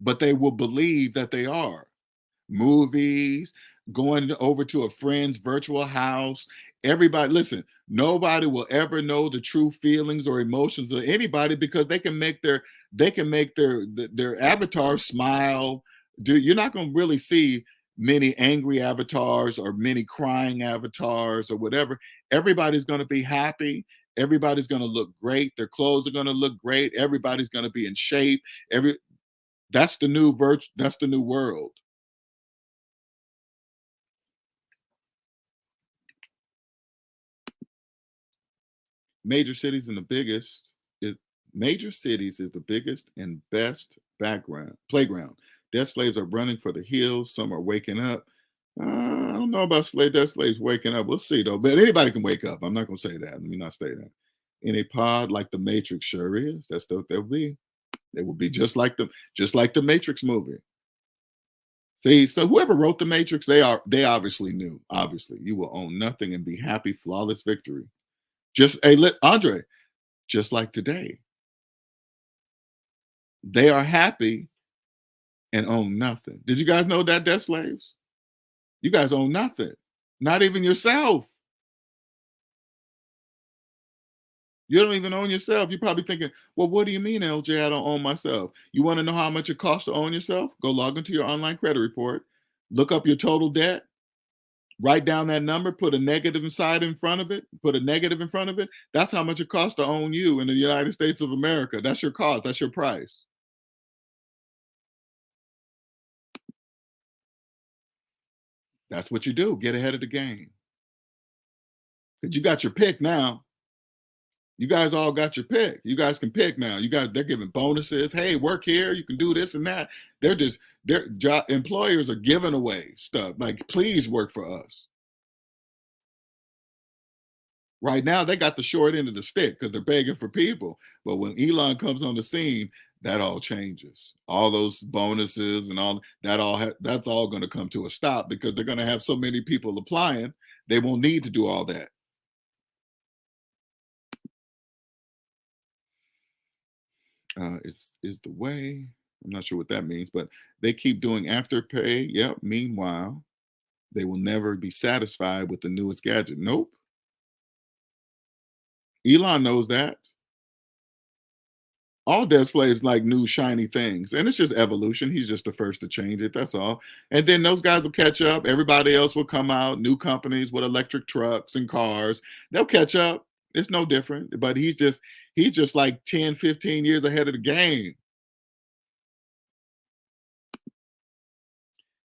but they will believe that they are. Movies, going over to a friend's virtual house. Everybody, listen, nobody will ever know the true feelings or emotions of anybody because they can make their avatar smile. You're not going to really see many angry avatars or many crying avatars or whatever. Everybody's going to be happy. Everybody's going to look great. Their clothes are going to look great. Everybody's going to be in shape. Every That's the new that's the new world. Major cities and the biggest is Major cities is the biggest and best background playground. Death slaves are running for the hills. Some are waking up. I don't know about death slaves waking up. We'll see though. But anybody can wake up. I'm not gonna say that. Let me not say that. In a pod like the Matrix sure is. That's what they'll be. They will be just like the Matrix movie. See, so whoever wrote the Matrix, they obviously knew. Obviously, you will own nothing and be happy, flawless victory. Just hey, Andre, just like today. They are happy and own nothing. Did you guys know that, death slaves? You guys own nothing, not even yourself. You don't even own yourself. You're probably thinking, well, what do you mean, LJ? I don't own myself. You want to know how much it costs to own yourself? Go log into your online credit report. Look up your total debt, write down that number, put a negative inside in front of it, put a negative in front of it. That's how much it costs to own you in the United States of America. That's your cost, that's your price. That's what you do. Get ahead of the game. Because you got your pick now. You guys all got your pick. You guys can pick now. You guys, they're giving bonuses. Hey, work here. You can do this and that. They're just their job employers are giving away stuff. Like, please work for us. Right now, they got the short end of the stick because they're begging for people. But when Elon comes on the scene, that all changes. All those bonuses and all that that's all going to come to a stop because they're going to have so many people applying. They won't need to do all that. Is the way. I'm not sure what that means, but they keep doing afterpay. Yep. Meanwhile, they will never be satisfied with the newest gadget. Nope. Elon knows that. All dead slaves like new shiny things, and it's just evolution. He's just the first to change it. That's all. And then those guys will catch up. Everybody else will come out. New companies with electric trucks and cars. They'll catch up. It's no different. But he's just like 10, 15 years ahead of the game.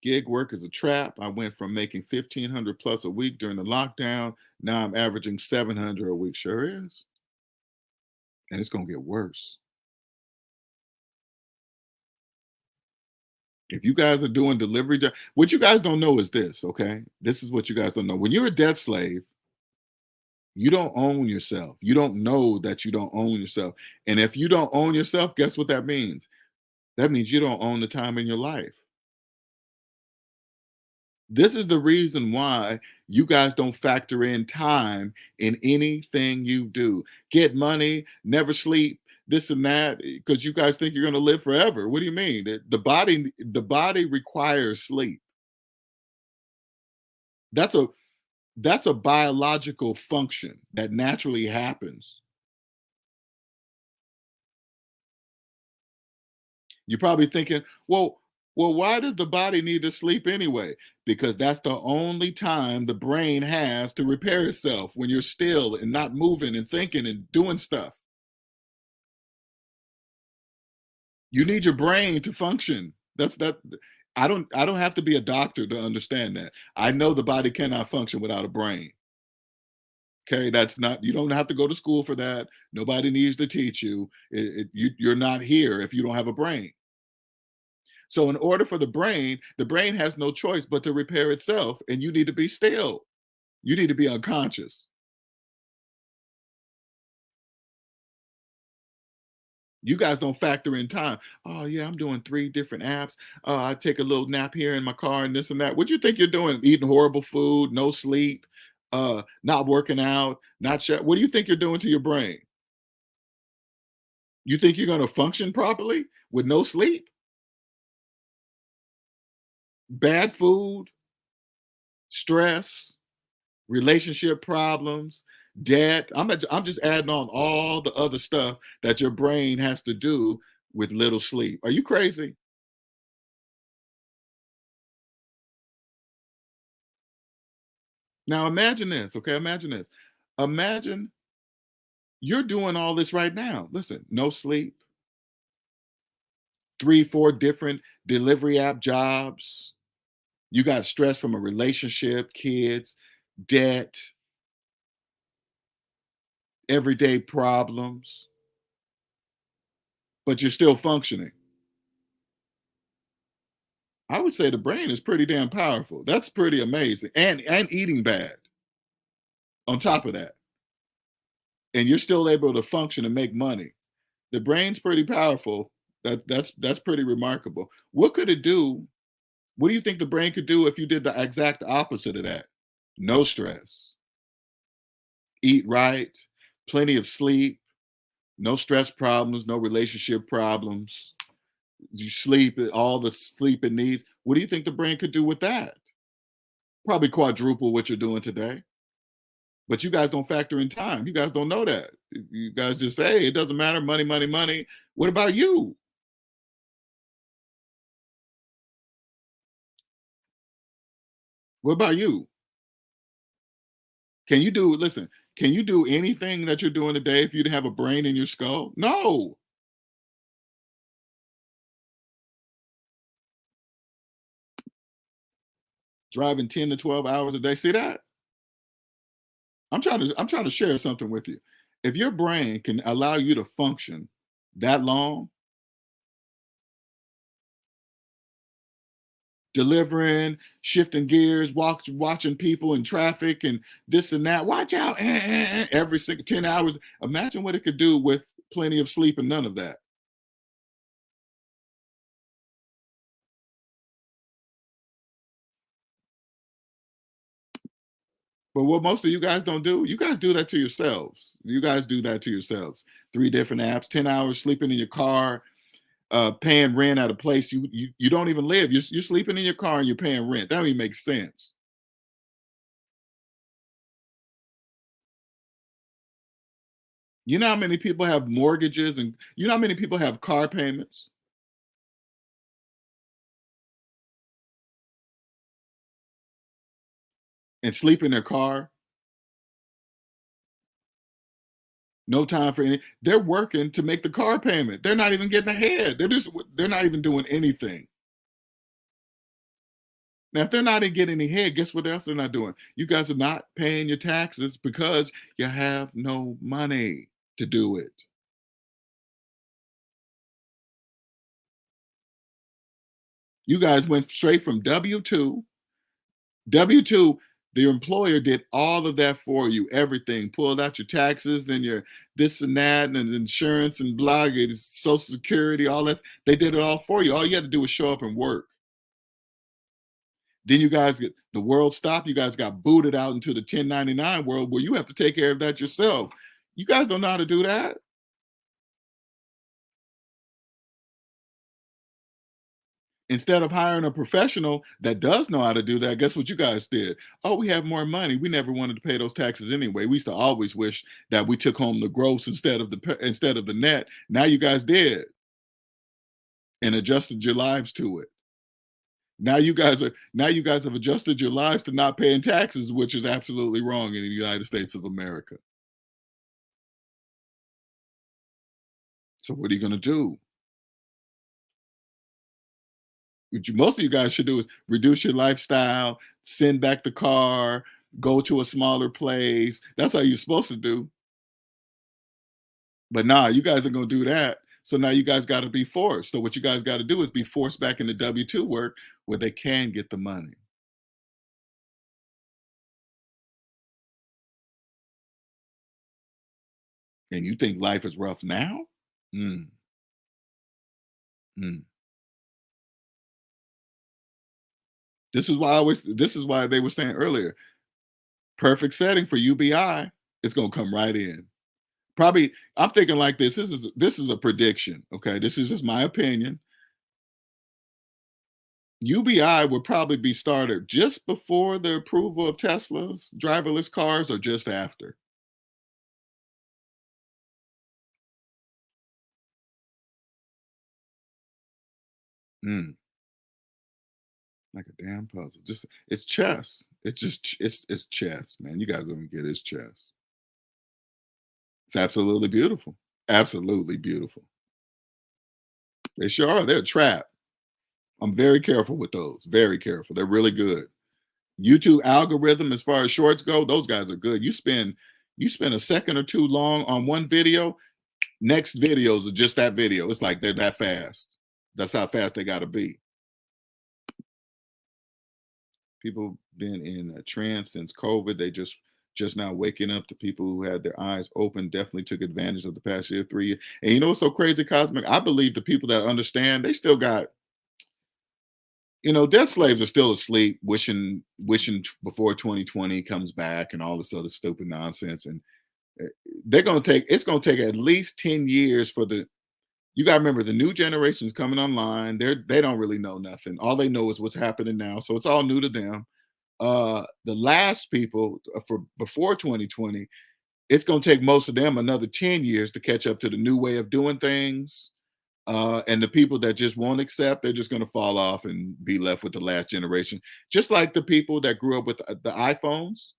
Gig work is a trap. I went from making 1,500 plus a week during the lockdown. Now I'm averaging 700 a week. Sure is. And it's gonna get worse. If you guys are doing what you guys don't know is this, okay? This is what you guys don't know. When you're a debt slave, you don't own yourself. You don't know that you don't own yourself. And if you don't own yourself, guess what that means? That means you don't own the time in your life. This is the reason why you guys don't factor in time in anything you do. Get money, never sleep, this and that, because you guys think you're going to live forever. What do you mean? The body requires sleep. That's a that's a biological function that naturally happens. You're probably thinking, well, why does the body need to sleep anyway? Because that's the only time the brain has to repair itself when you're still and not moving and thinking and doing stuff. You need your brain to function. That's that. I don't have to be a doctor to understand that. I know the body cannot function without a brain. Okay, that's not. You don't have to go to school for that. Nobody needs to teach you. You're not here if you don't have a brain. So in order for the brain has no choice but to repair itself, and you need to be still. You need to be unconscious. You guys don't factor in time. Oh yeah, I'm doing 3 different apps. I take a little nap here in my car and this and that. What do you think you're doing? Eating horrible food, no sleep, not working out, what do you think you're doing to your brain? You think you're going to function properly with no sleep, bad food, stress, relationship problems, debt? I'm just adding on all the other stuff that your brain has to do with little sleep. Are you crazy? Now imagine this, okay? Imagine this. Imagine you're doing all this right now. Listen, no sleep, 3, 4 different delivery app jobs. You got stress from a relationship, kids, debt, everyday problems, but you're still functioning. I would say the brain is pretty damn powerful. That's pretty amazing. And eating bad on top of that. And you're still able to function and make money. The brain's pretty powerful. That's pretty remarkable. What could it do? What do you think the brain could do if you did the exact opposite of that? No stress, eat right, plenty of sleep, no stress problems, no relationship problems. You sleep all the sleep it needs. What do you think the brain could do with that? Probably quadruple what you're doing today. But you guys don't factor in time. You guys don't know that. You guys just say, hey, it doesn't matter, money, money, money. What about you? What about you? Can you do listen, can you do anything that you're doing today if you didn't have a brain in your skull? No. Driving 10 to 12 hours a day. See that? I'm trying to share something with you. If your brain can allow you to function that long, delivering, shifting gears, watching people in traffic and this and that, watch out, every single 10 hours. Imagine what it could do with plenty of sleep and none of that. But what most of you guys don't do, you guys do that to yourselves. You guys do that to yourselves. Three different apps, 10 hours sleeping in your car, paying rent at a place you don't even live. You're sleeping in your car and you're paying rent. That don't even make sense. You know how many people have mortgages and you know how many people have car payments and sleep in their car? No time for any. They're working to make the car payment. They're not even getting ahead. They're not even doing anything. Now, if they're not getting ahead, guess what else they're not doing? You guys are not paying your taxes because you have no money to do it. You guys went straight from W2, the employer did all of that for you, everything, pulled out your taxes and your this and that and insurance and blah, your social security, all that. They did it all for you. All you had to do was show up and work. Then you guys get the world stopped. You guys got booted out into the 1099 world where you have to take care of that yourself. You guys don't know how to do that. Instead of hiring a professional that does know how to do that, guess what you guys did? Oh, we have more money. We never wanted to pay those taxes anyway. We used to always wish that we took home the gross instead of the net. Now you guys did and adjusted your lives to it. Now you guys have adjusted your lives to not paying taxes, which is absolutely wrong in the United States of America. So what are you going to do? Most of you guys should do is reduce your lifestyle, send back the car, go to a smaller place. That's how you're supposed to do. But nah, you guys are gonna do that. So now you guys got to be forced. So what you guys got to do is be forced back into W-2 work where they can get the money. And you think life is rough now? Mm, mm. This is why they were saying earlier, perfect setting for UBI. It's gonna come right in. Probably, I'm thinking like this. This is a prediction. Okay, this is just my opinion. UBI would probably be started just before the approval of Tesla's driverless cars or just after. Mm, like a damn puzzle. Just it's chess. It's just it's chess, man. You guys don't get it. It's chess. It's absolutely beautiful. Absolutely beautiful. They sure are. They're a trap. I'm very careful with those. Very careful. They're really good. YouTube algorithm, as far as shorts go, those guys are good. You spend a second or two long on one video, next videos are just that video. It's like they're that fast. That's how fast they got to be. People been in a trance since COVID. They just now waking up. To people who had their eyes open definitely took advantage of the past year, 3 years. And you know what's so crazy, Cosmic? I believe the people that understand, they still got, death slaves are still asleep, wishing before 2020 comes back and all this other stupid nonsense. And uh, it's gonna take at least 10 years for the you gotta remember the new generation's coming online. They don't really know nothing. All they know is what's happening now. So it's all new to them. The last people for before 2020, it's gonna take most of them another 10 years to catch up to the new way of doing things. And the people that just won't accept, they're just going to fall off and be left with the last generation. Just like the people that grew up with the iPhones,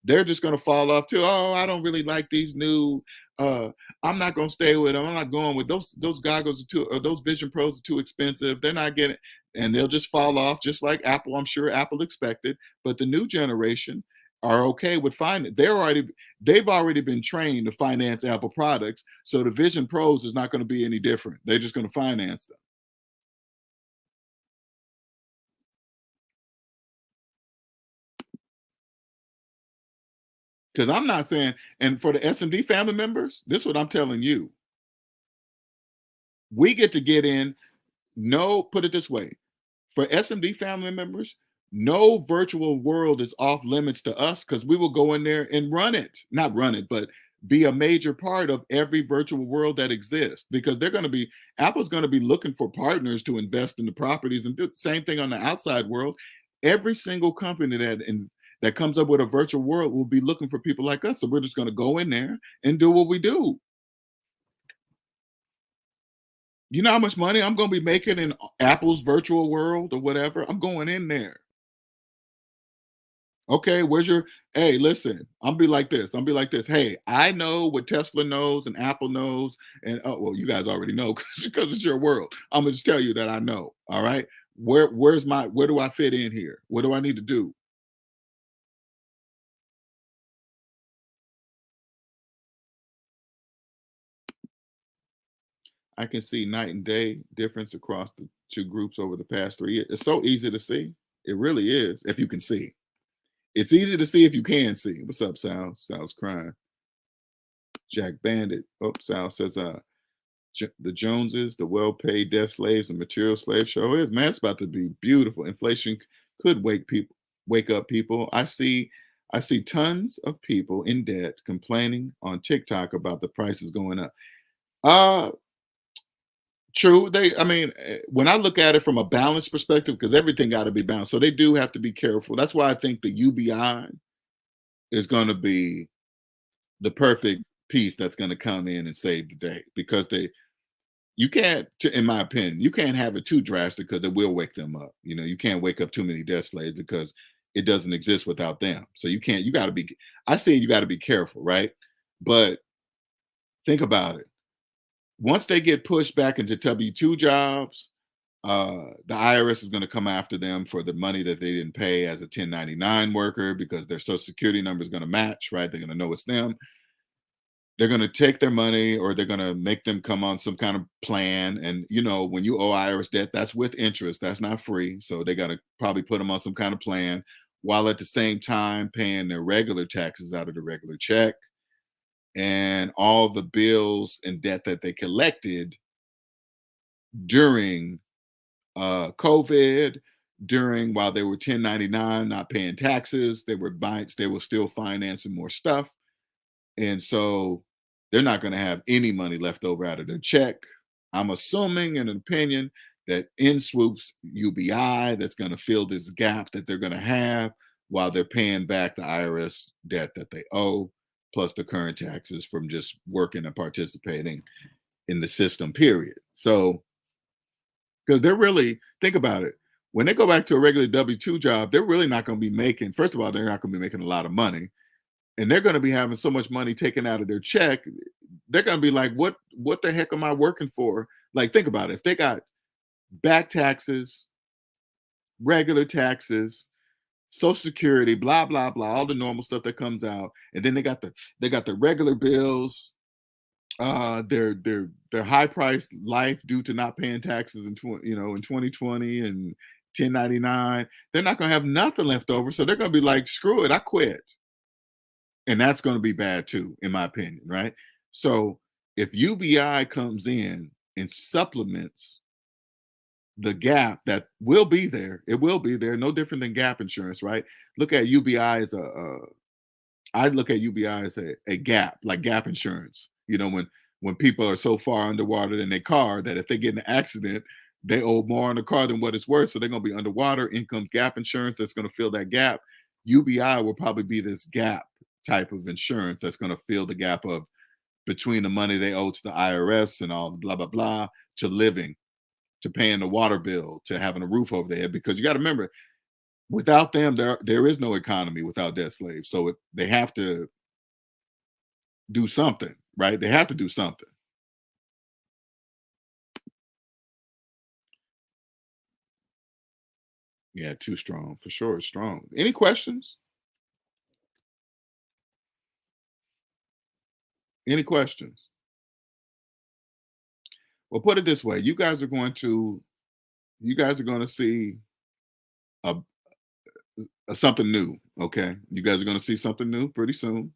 they're just going to fall off too. Oh, I don't really like these new. Uh, I'm not going to stay with them. I'm not going with those. Those goggles are too. Those Vision Pros are too expensive. They're not getting, and they'll just fall off, just like Apple. I'm sure Apple expected, but the new generation are okay with finding. They've already been trained to finance Apple products, so the Vision Pros is not going to be any different. They're just going to finance them. Because I'm not saying, and for the SMD family members, this is what I'm telling you. We get in. No, put it this way: for SMD family members, no virtual world is off limits to us because we will go in there and run it, not run it, but be a major part of every virtual world that exists because they're going to be Apple's going to be looking for partners to invest in the properties and do the same thing on the outside world. Every single company that comes up with a virtual world will be looking for people like us. So we're just going to go in there and do what we do. You know how much money I'm going to be making in Apple's virtual world or whatever? I'm going in there. Okay, where's your hey, listen, I'll be like this. I'll be like this. Hey, I know what Tesla knows and Apple knows, and oh well, you guys already know because it's your world. I'm gonna just tell you that I know. All right. Where do I fit in here? What do I need to do? I can see night and day difference across the two groups over the past 3 years. It's so easy to see. It really is, if you can see. It's easy to see if you can see. What's up, Sal? Sal's crying. Jack Bandit. Oh, Sal says, the Joneses, the well-paid desk slaves, and material slave show is man. It's about to be beautiful. Inflation could wake up people. I see tons of people in debt complaining on TikTok about the prices going up. Uh, True. I mean, when I look at it from a balance perspective, because everything got to be balanced, so they do have to be careful. That's why I think the UBI is going to be the perfect piece that's going to come in and save the day because you can't, in my opinion, you can't have it too drastic because it will wake them up. You know, you can't wake up too many desk slaves because it doesn't exist without them. So you can't. You got to be. I say you got to be careful, right? But think about it. Once they get pushed back into W-2 jobs, the IRS is going to come after them for the money that they didn't pay as a 1099 worker because their social security number is going to match, right? They're going to know it's them. They're going to take their money or they're going to make them come on some kind of plan. And, you know, when you owe IRS debt, that's with interest, that's not free. So they got to probably put them on some kind of plan while at the same time paying their regular taxes out of the regular check and all the bills and debt that they collected during COVID, during while they were 1099, not paying taxes, they were still financing more stuff. And so they're not going to have any money left over out of their check. I'm assuming an opinion that in swoops UBI that's going to fill this gap that they're going to have while they're paying back the IRS debt that they owe, plus the current taxes from just working and participating in the system, period. So because they're really think about it when they go back to a regular W-2 job, they're really not going to be making, first of all, they're not going to be making a lot of money, and they're going to be having so much money taken out of their check. They're going to be like, what the heck am I working for? Like, think about it. If they got back taxes, regular taxes, social security, blah blah blah, all the normal stuff that comes out, and then they got the regular bills, their high priced life due to not paying taxes in 2020 and 1099. They're not going to have nothing left over, so they're going to be like, screw it, I quit. And that's going to be bad too, in my opinion, right? So if UBI comes in and supplements the gap that will be there, it will be there, no different than gap insurance, right? Look at UBI as I look at UBI as a gap, like gap insurance. You know, when people are so far underwater in their car that if they get in an accident, they owe more on the car than what it's worth. So they're going to be underwater. Income gap insurance that's going to fill that gap. UBI will probably be this gap type of insurance that's going to fill the gap of between the money they owe to the IRS and all the blah blah blah to living, to paying the water bill, to having a roof over their head. Because you got to remember, without them, there is no economy without debt slaves. So they have to do something, right? They have to do something. Yeah, too strong for sure. It's strong. Any questions? Any questions? Well, put it this way: you guys are going to see a, something new. Okay, you guys are going to see something new pretty soon.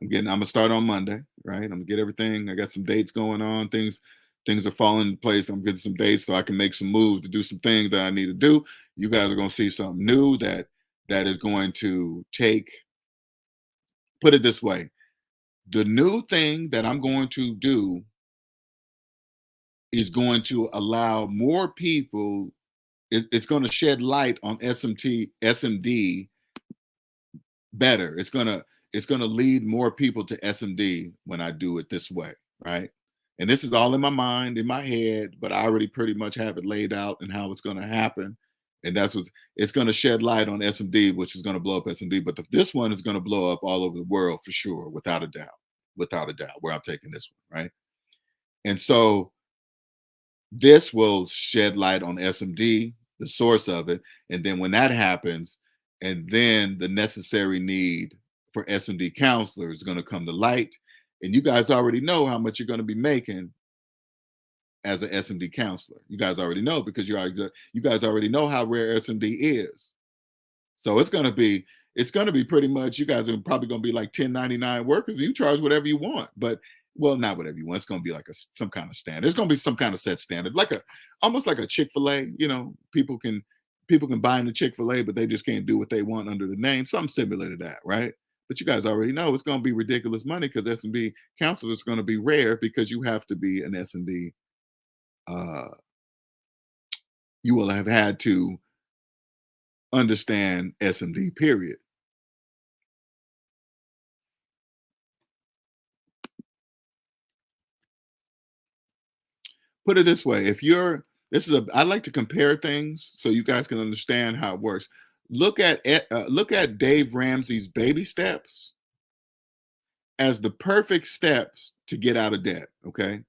I'm gonna start on Monday, right? I'm gonna get everything. I got some dates going on. Things are falling into place. I'm getting some dates so I can make some moves to do some things that I need to do. You guys are gonna see something new that is going to take. Put it this way: the new thing that I'm going to do is going to allow more people. It's going to shed light on SMD better. It's gonna lead more people to SMD when I do it this way, right? And this is all in my mind, in my head, but I already pretty much have it laid out and how it's gonna happen. And that's what it's gonna shed light on SMD, which is gonna blow up SMD. But this one is gonna blow up all over the world for sure, without a doubt, where I'm taking this one, right? And so this will shed light on SMD, the source of it, and then when that happens, and then the necessary need for SMD counselors is going to come to light. And you guys already know how much you're going to be making as an SMD counselor. You guys already know because you guys already know how rare SMD is. So it's gonna be pretty much, you guys are probably gonna be like 1099 workers. And you charge whatever you want, but well, not whatever you want. It's gonna be like some kind of standard. There's gonna be some kind of set standard, like a almost like a Chick-fil-A. People can buy into Chick-fil-A, but they just can't do what they want under the name. Something similar to that, right? But you guys already know it's gonna be ridiculous money because SMD counselor is gonna be rare because you have to be an SMD. Uh, you will have had to understand SMD. Period. Put it this way, if you're this is a I like to compare things so you guys can understand how it works. Look at Dave Ramsey's baby steps as the perfect steps to get out of debt. Okay,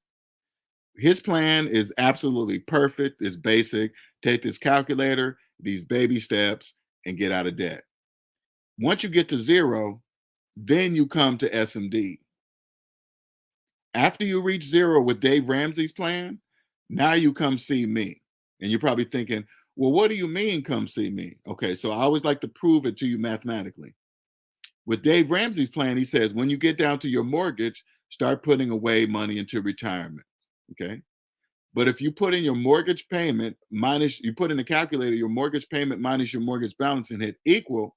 his plan is absolutely perfect. It's basic. Take this calculator, these baby steps, and get out of debt. Once you get to zero, then you come to SMD. After you reach zero with Dave Ramsey's plan, now you come see me. And you're probably thinking, well, what do you mean come see me? Okay, so I always like to prove it to you mathematically. With Dave Ramsey's plan, he says when you get down to your mortgage, start putting away money into retirement. Okay. But if you put in your mortgage payment minus, you put in the calculator, your mortgage payment minus your mortgage balance and hit equal,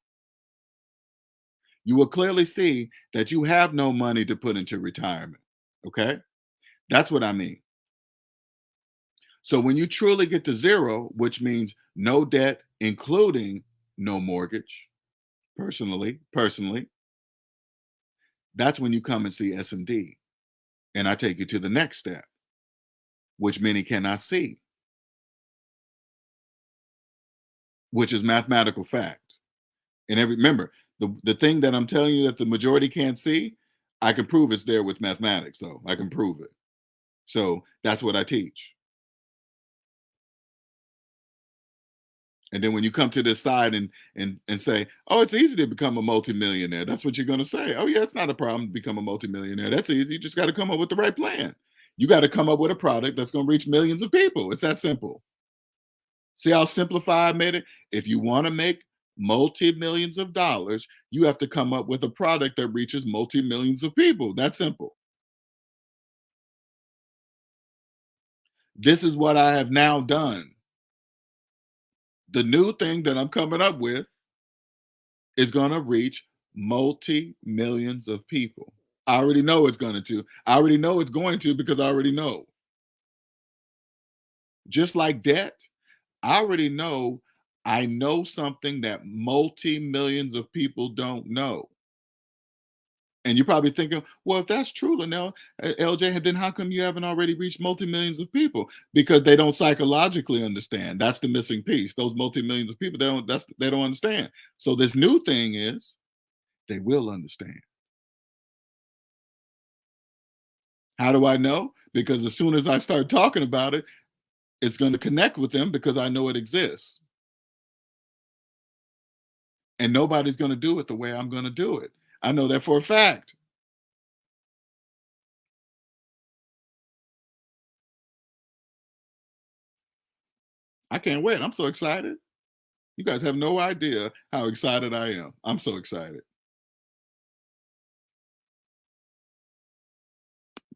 you will clearly see that you have no money to put into retirement. Okay. That's what I mean. So when you truly get to zero, which means no debt, including no mortgage, personally, that's when you come and see SMD. And I take you to the next step, which many cannot see, which is mathematical fact. And remember, the thing that I'm telling you that the majority can't see, I can prove it's there with mathematics, though. I can prove it. So that's what I teach. And then when you come to this side and say, "Oh, it's easy to become a multimillionaire," that's what you're going to say. "Oh yeah, it's not a problem to become a multimillionaire. That's easy. You just got to come up with the right plan. You got to come up with a product that's going to reach millions of people. It's that simple." See how simplified I made it? If you want to make multi-millions of dollars, you have to come up with a product that reaches multi-millions of people. That's simple. This is what I have now done. The new thing that I'm coming up with is going to reach multi-millions of people. I already know it's going to. I already know it's going to because I already know. Just like debt, I already know I know something that multi-millions of people don't know. And you're probably thinking, well, if that's true, Linnell, LJ, then how come you haven't already reached multi-millions of people? Because they don't psychologically understand. That's the missing piece. Those multi-millions of people, they don't understand. So this new thing is they will understand. How do I know? Because as soon as I start talking about it, it's going to connect with them because I know it exists. And nobody's going to do it the way I'm going to do it. I know that for a fact. I can't wait. I'm so excited. You guys have no idea how excited I am. I'm so excited.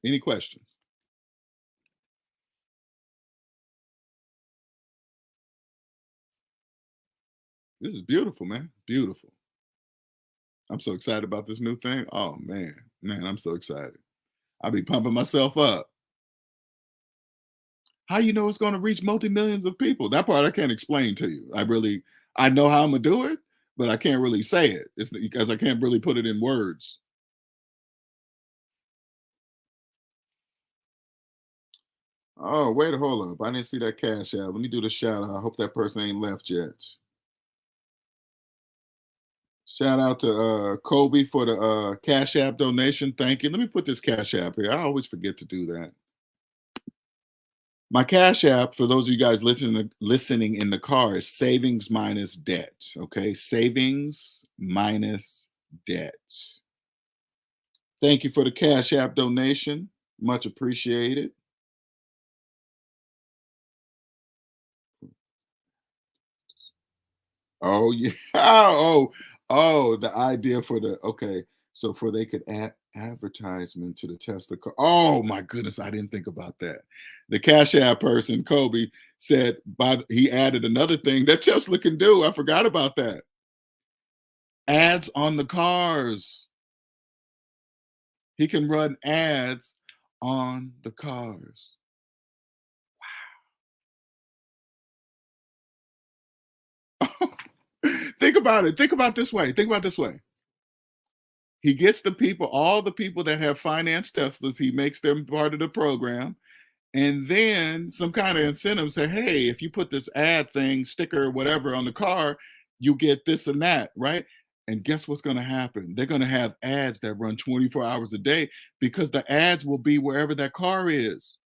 Any questions? This is beautiful, man. Beautiful. I'm so excited about this new thing. Oh man, I'm so excited. I'll be pumping myself up. How you know it's going to reach multi-millions of people? That part I can't explain to you. I know how I'm gonna do it, but I can't really say it. It's because I can't really put it in words. Oh, wait, hold up. I didn't see that cash out. Let me do the shout out. I hope that person ain't left yet. Shout out to Kobe for the Cash App donation. Thank you. Let me put this Cash App here. I always forget to do that. My Cash App, for those of you guys listening in the car, is savings minus debt. Okay, savings minus debt. Thank you for the Cash App donation. Much appreciated. Oh yeah. Oh, the idea for the okay. So for they could add advertisement to the Tesla car. Oh my goodness, I didn't think about that. The Cash App person, Kobe, said he added another thing that Tesla can do. I forgot about that. Ads on the cars. He can run ads on the cars. Think about it. Think about this way. Think about this way. He gets the people, all the people that have financed Teslas, he makes them part of the program. And then some kind of incentive say, hey, if you put this ad thing, sticker, whatever on the car, you get this and that, right? And guess what's going to happen? They're going to have ads that run 24 hours a day because the ads will be wherever that car is,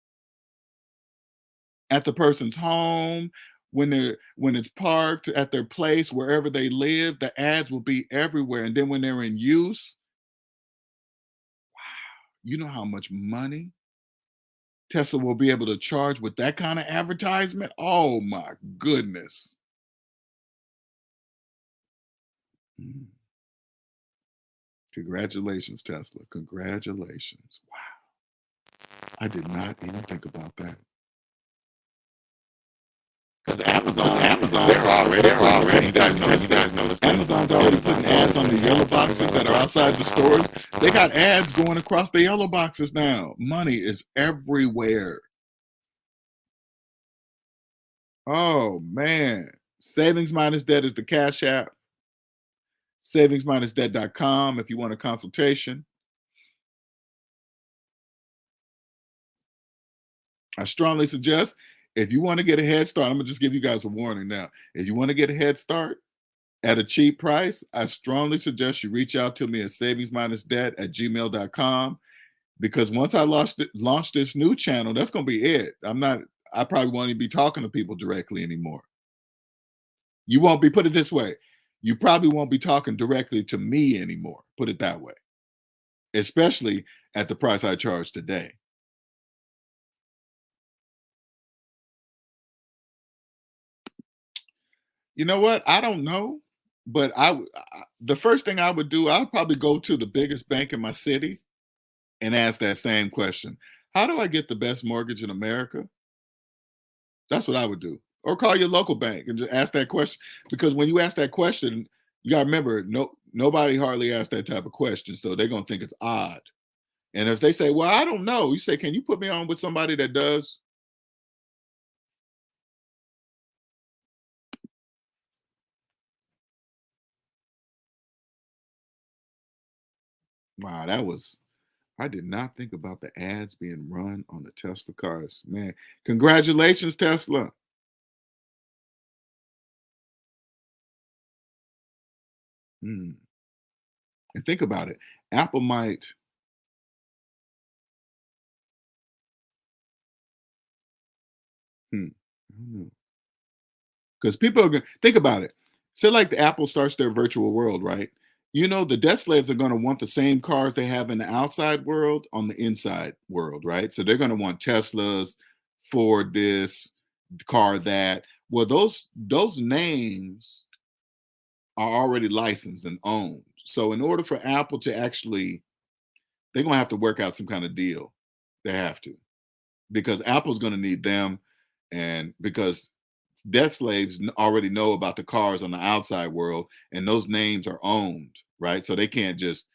at the person's home, when it's parked, at their place, wherever they live, the ads will be everywhere. And then when they're in use, you know how much money Tesla will be able to charge with that kind of advertisement? Oh my goodness. Mm. Congratulations, Tesla. Congratulations. Wow. I did not even think about that. Because they're already, you guys noticed Amazon's already putting ads on the yellow boxes that are outside the stores. They got ads going across the yellow boxes now. Money is everywhere. Oh man. Savings minus debt is the Cash App. Savingsminusdebt.com if you want a consultation. I strongly suggest if you want to get a head start, I'm gonna just give you guys a warning now. If you want to get a head start at a cheap price, I strongly suggest you reach out to me at savingsminusdebt@gmail.com because once I launch this new channel, that's gonna be it. I probably won't even be talking to people directly anymore. You won't be, put it this way, you probably won't be talking directly to me anymore. Put it that way, especially at the price I charge today. You know what? I don't know, but the first thing I would do, I'd probably go to the biggest bank in my city and ask that same question. How do I get the best mortgage in America? That's what I would do. Or call your local bank and just ask that question. Because when you ask that question, you gotta remember, nobody hardly asks that type of question. So they're gonna think it's odd. And if they say, well, I don't know, you say, can you put me on with somebody that does? Wow, I did not think about the ads being run on the Tesla cars. Man, congratulations, Tesla. Hmm. And think about it. Apple might, I don't know. Because people are going to think about it. Say like the Apple starts their virtual world, right? You know, the debt slaves are going to want the same cars they have in the outside world on the inside world, right? So they're going to want Teslas, Ford this, car that. Well, those names are already licensed and owned. So in order for Apple to actually, they're gonna have to work out some kind of deal. They have to, because Apple's gonna need them, and because debt slaves already know about the cars on the outside world, and those names are owned, right? So they can't just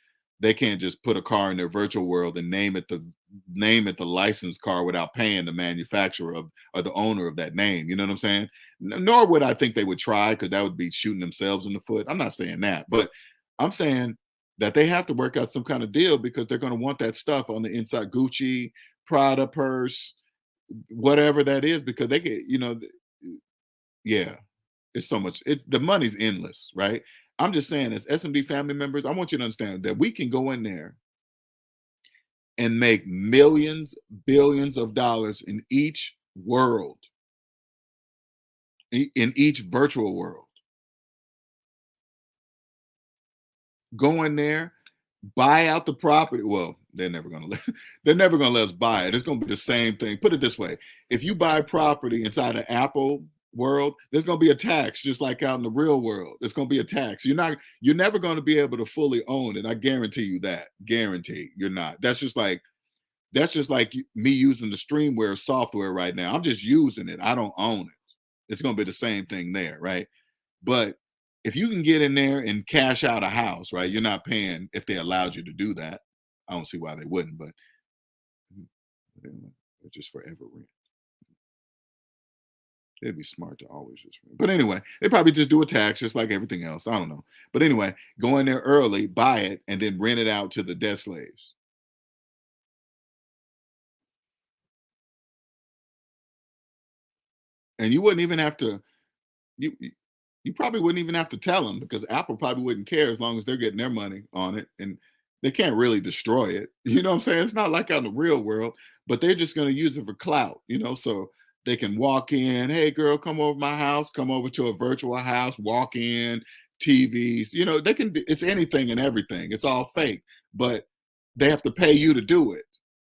put a car in their virtual world and name it the licensed car without paying the manufacturer of or the owner of that name. You know what I'm saying? Nor would I think they would try, because that would be shooting themselves in the foot. I'm not saying that, but I'm saying that they have to work out some kind of deal, because they're going to want that stuff on the inside, Gucci, Prada purse, whatever that is, because they get, yeah, it's so much. It's the money's endless, right? I'm just saying, as SMD family members, I want you to understand that we can go in there and make millions, billions of dollars in each world, in each virtual world. Go in there, buy out the property. Well, they're never gonna let they're never gonna let us buy it. It's gonna be the same thing. Put it this way: if you buy property inside an Apple world, there's gonna be a tax, just like out in the real world. There's gonna be a tax. You're never gonna be able to fully own it. I guarantee you that. Guarantee you're not. That's just like me using the Streamware software right now. I'm just using it. I don't own it. It's gonna be the same thing there, right? But if you can get in there and cash out a house, right? You're not paying if they allowed you to do that. I don't see why they wouldn't, but they're just forever rent. It'd be smart to always just rent. But anyway, they probably just do a tax just like everything else. I don't know. But anyway, go in there early, buy it, and then rent it out to the debt slaves. And you wouldn't even have to, you you probably wouldn't even have to tell them, because Apple probably wouldn't care as long as they're getting their money on it, and they can't really destroy it. You know what I'm saying? It's not like out in the real world, but they're just going to use it for clout, so they can walk in, hey girl, come over my house, come over to a virtual house, walk in, TVs, they can, it's anything and everything. It's all fake, but they have to pay you to do it,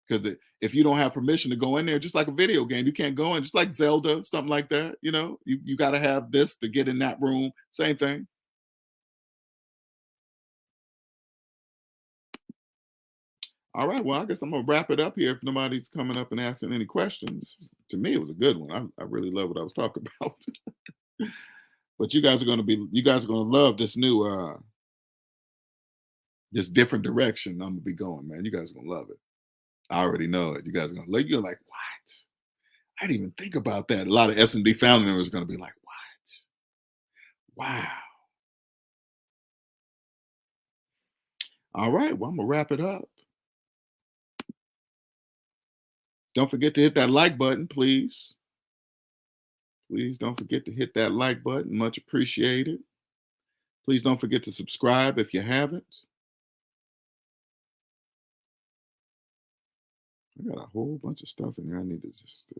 because if you don't have permission to go in there, just like a video game, you can't go in, just like Zelda, something like that. You got to have this to get in that room. Same thing. All right. Well, I guess I'm gonna wrap it up here. If nobody's coming up and asking any questions, to me it was a good one. I really love what I was talking about. But you guys are gonna love this new this different direction I'm gonna be going, man. You guys are gonna love it. I already know it. You guys are gonna like, you're like, what? I didn't even think about that. A lot of S&D family members are gonna be like, what? Wow. All right. Well, I'm gonna wrap it up. Don't forget to hit that like button, please. Please don't forget to hit that like button. Much appreciated. Please don't forget to subscribe if you haven't. I got a whole bunch of stuff in here. I need to just.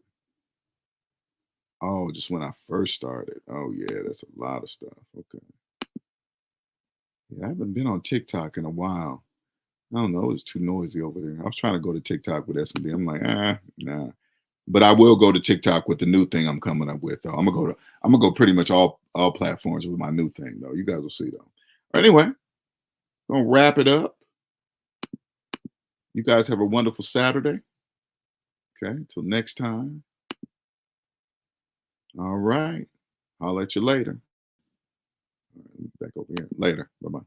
Oh, just when I first started. Oh yeah, that's a lot of stuff. Okay. Yeah, I haven't been on TikTok in a while. I don't know. It's too noisy over there. I was trying to go to TikTok with SMD. I'm like, nah. But I will go to TikTok with the new thing I'm coming up with. Though I'm gonna go pretty much all platforms with my new thing though. You guys will see though. Anyway, gonna wrap it up. You guys have a wonderful Saturday. Okay, until next time. All right. I'll let you later. All right, back over here. Later. Bye bye.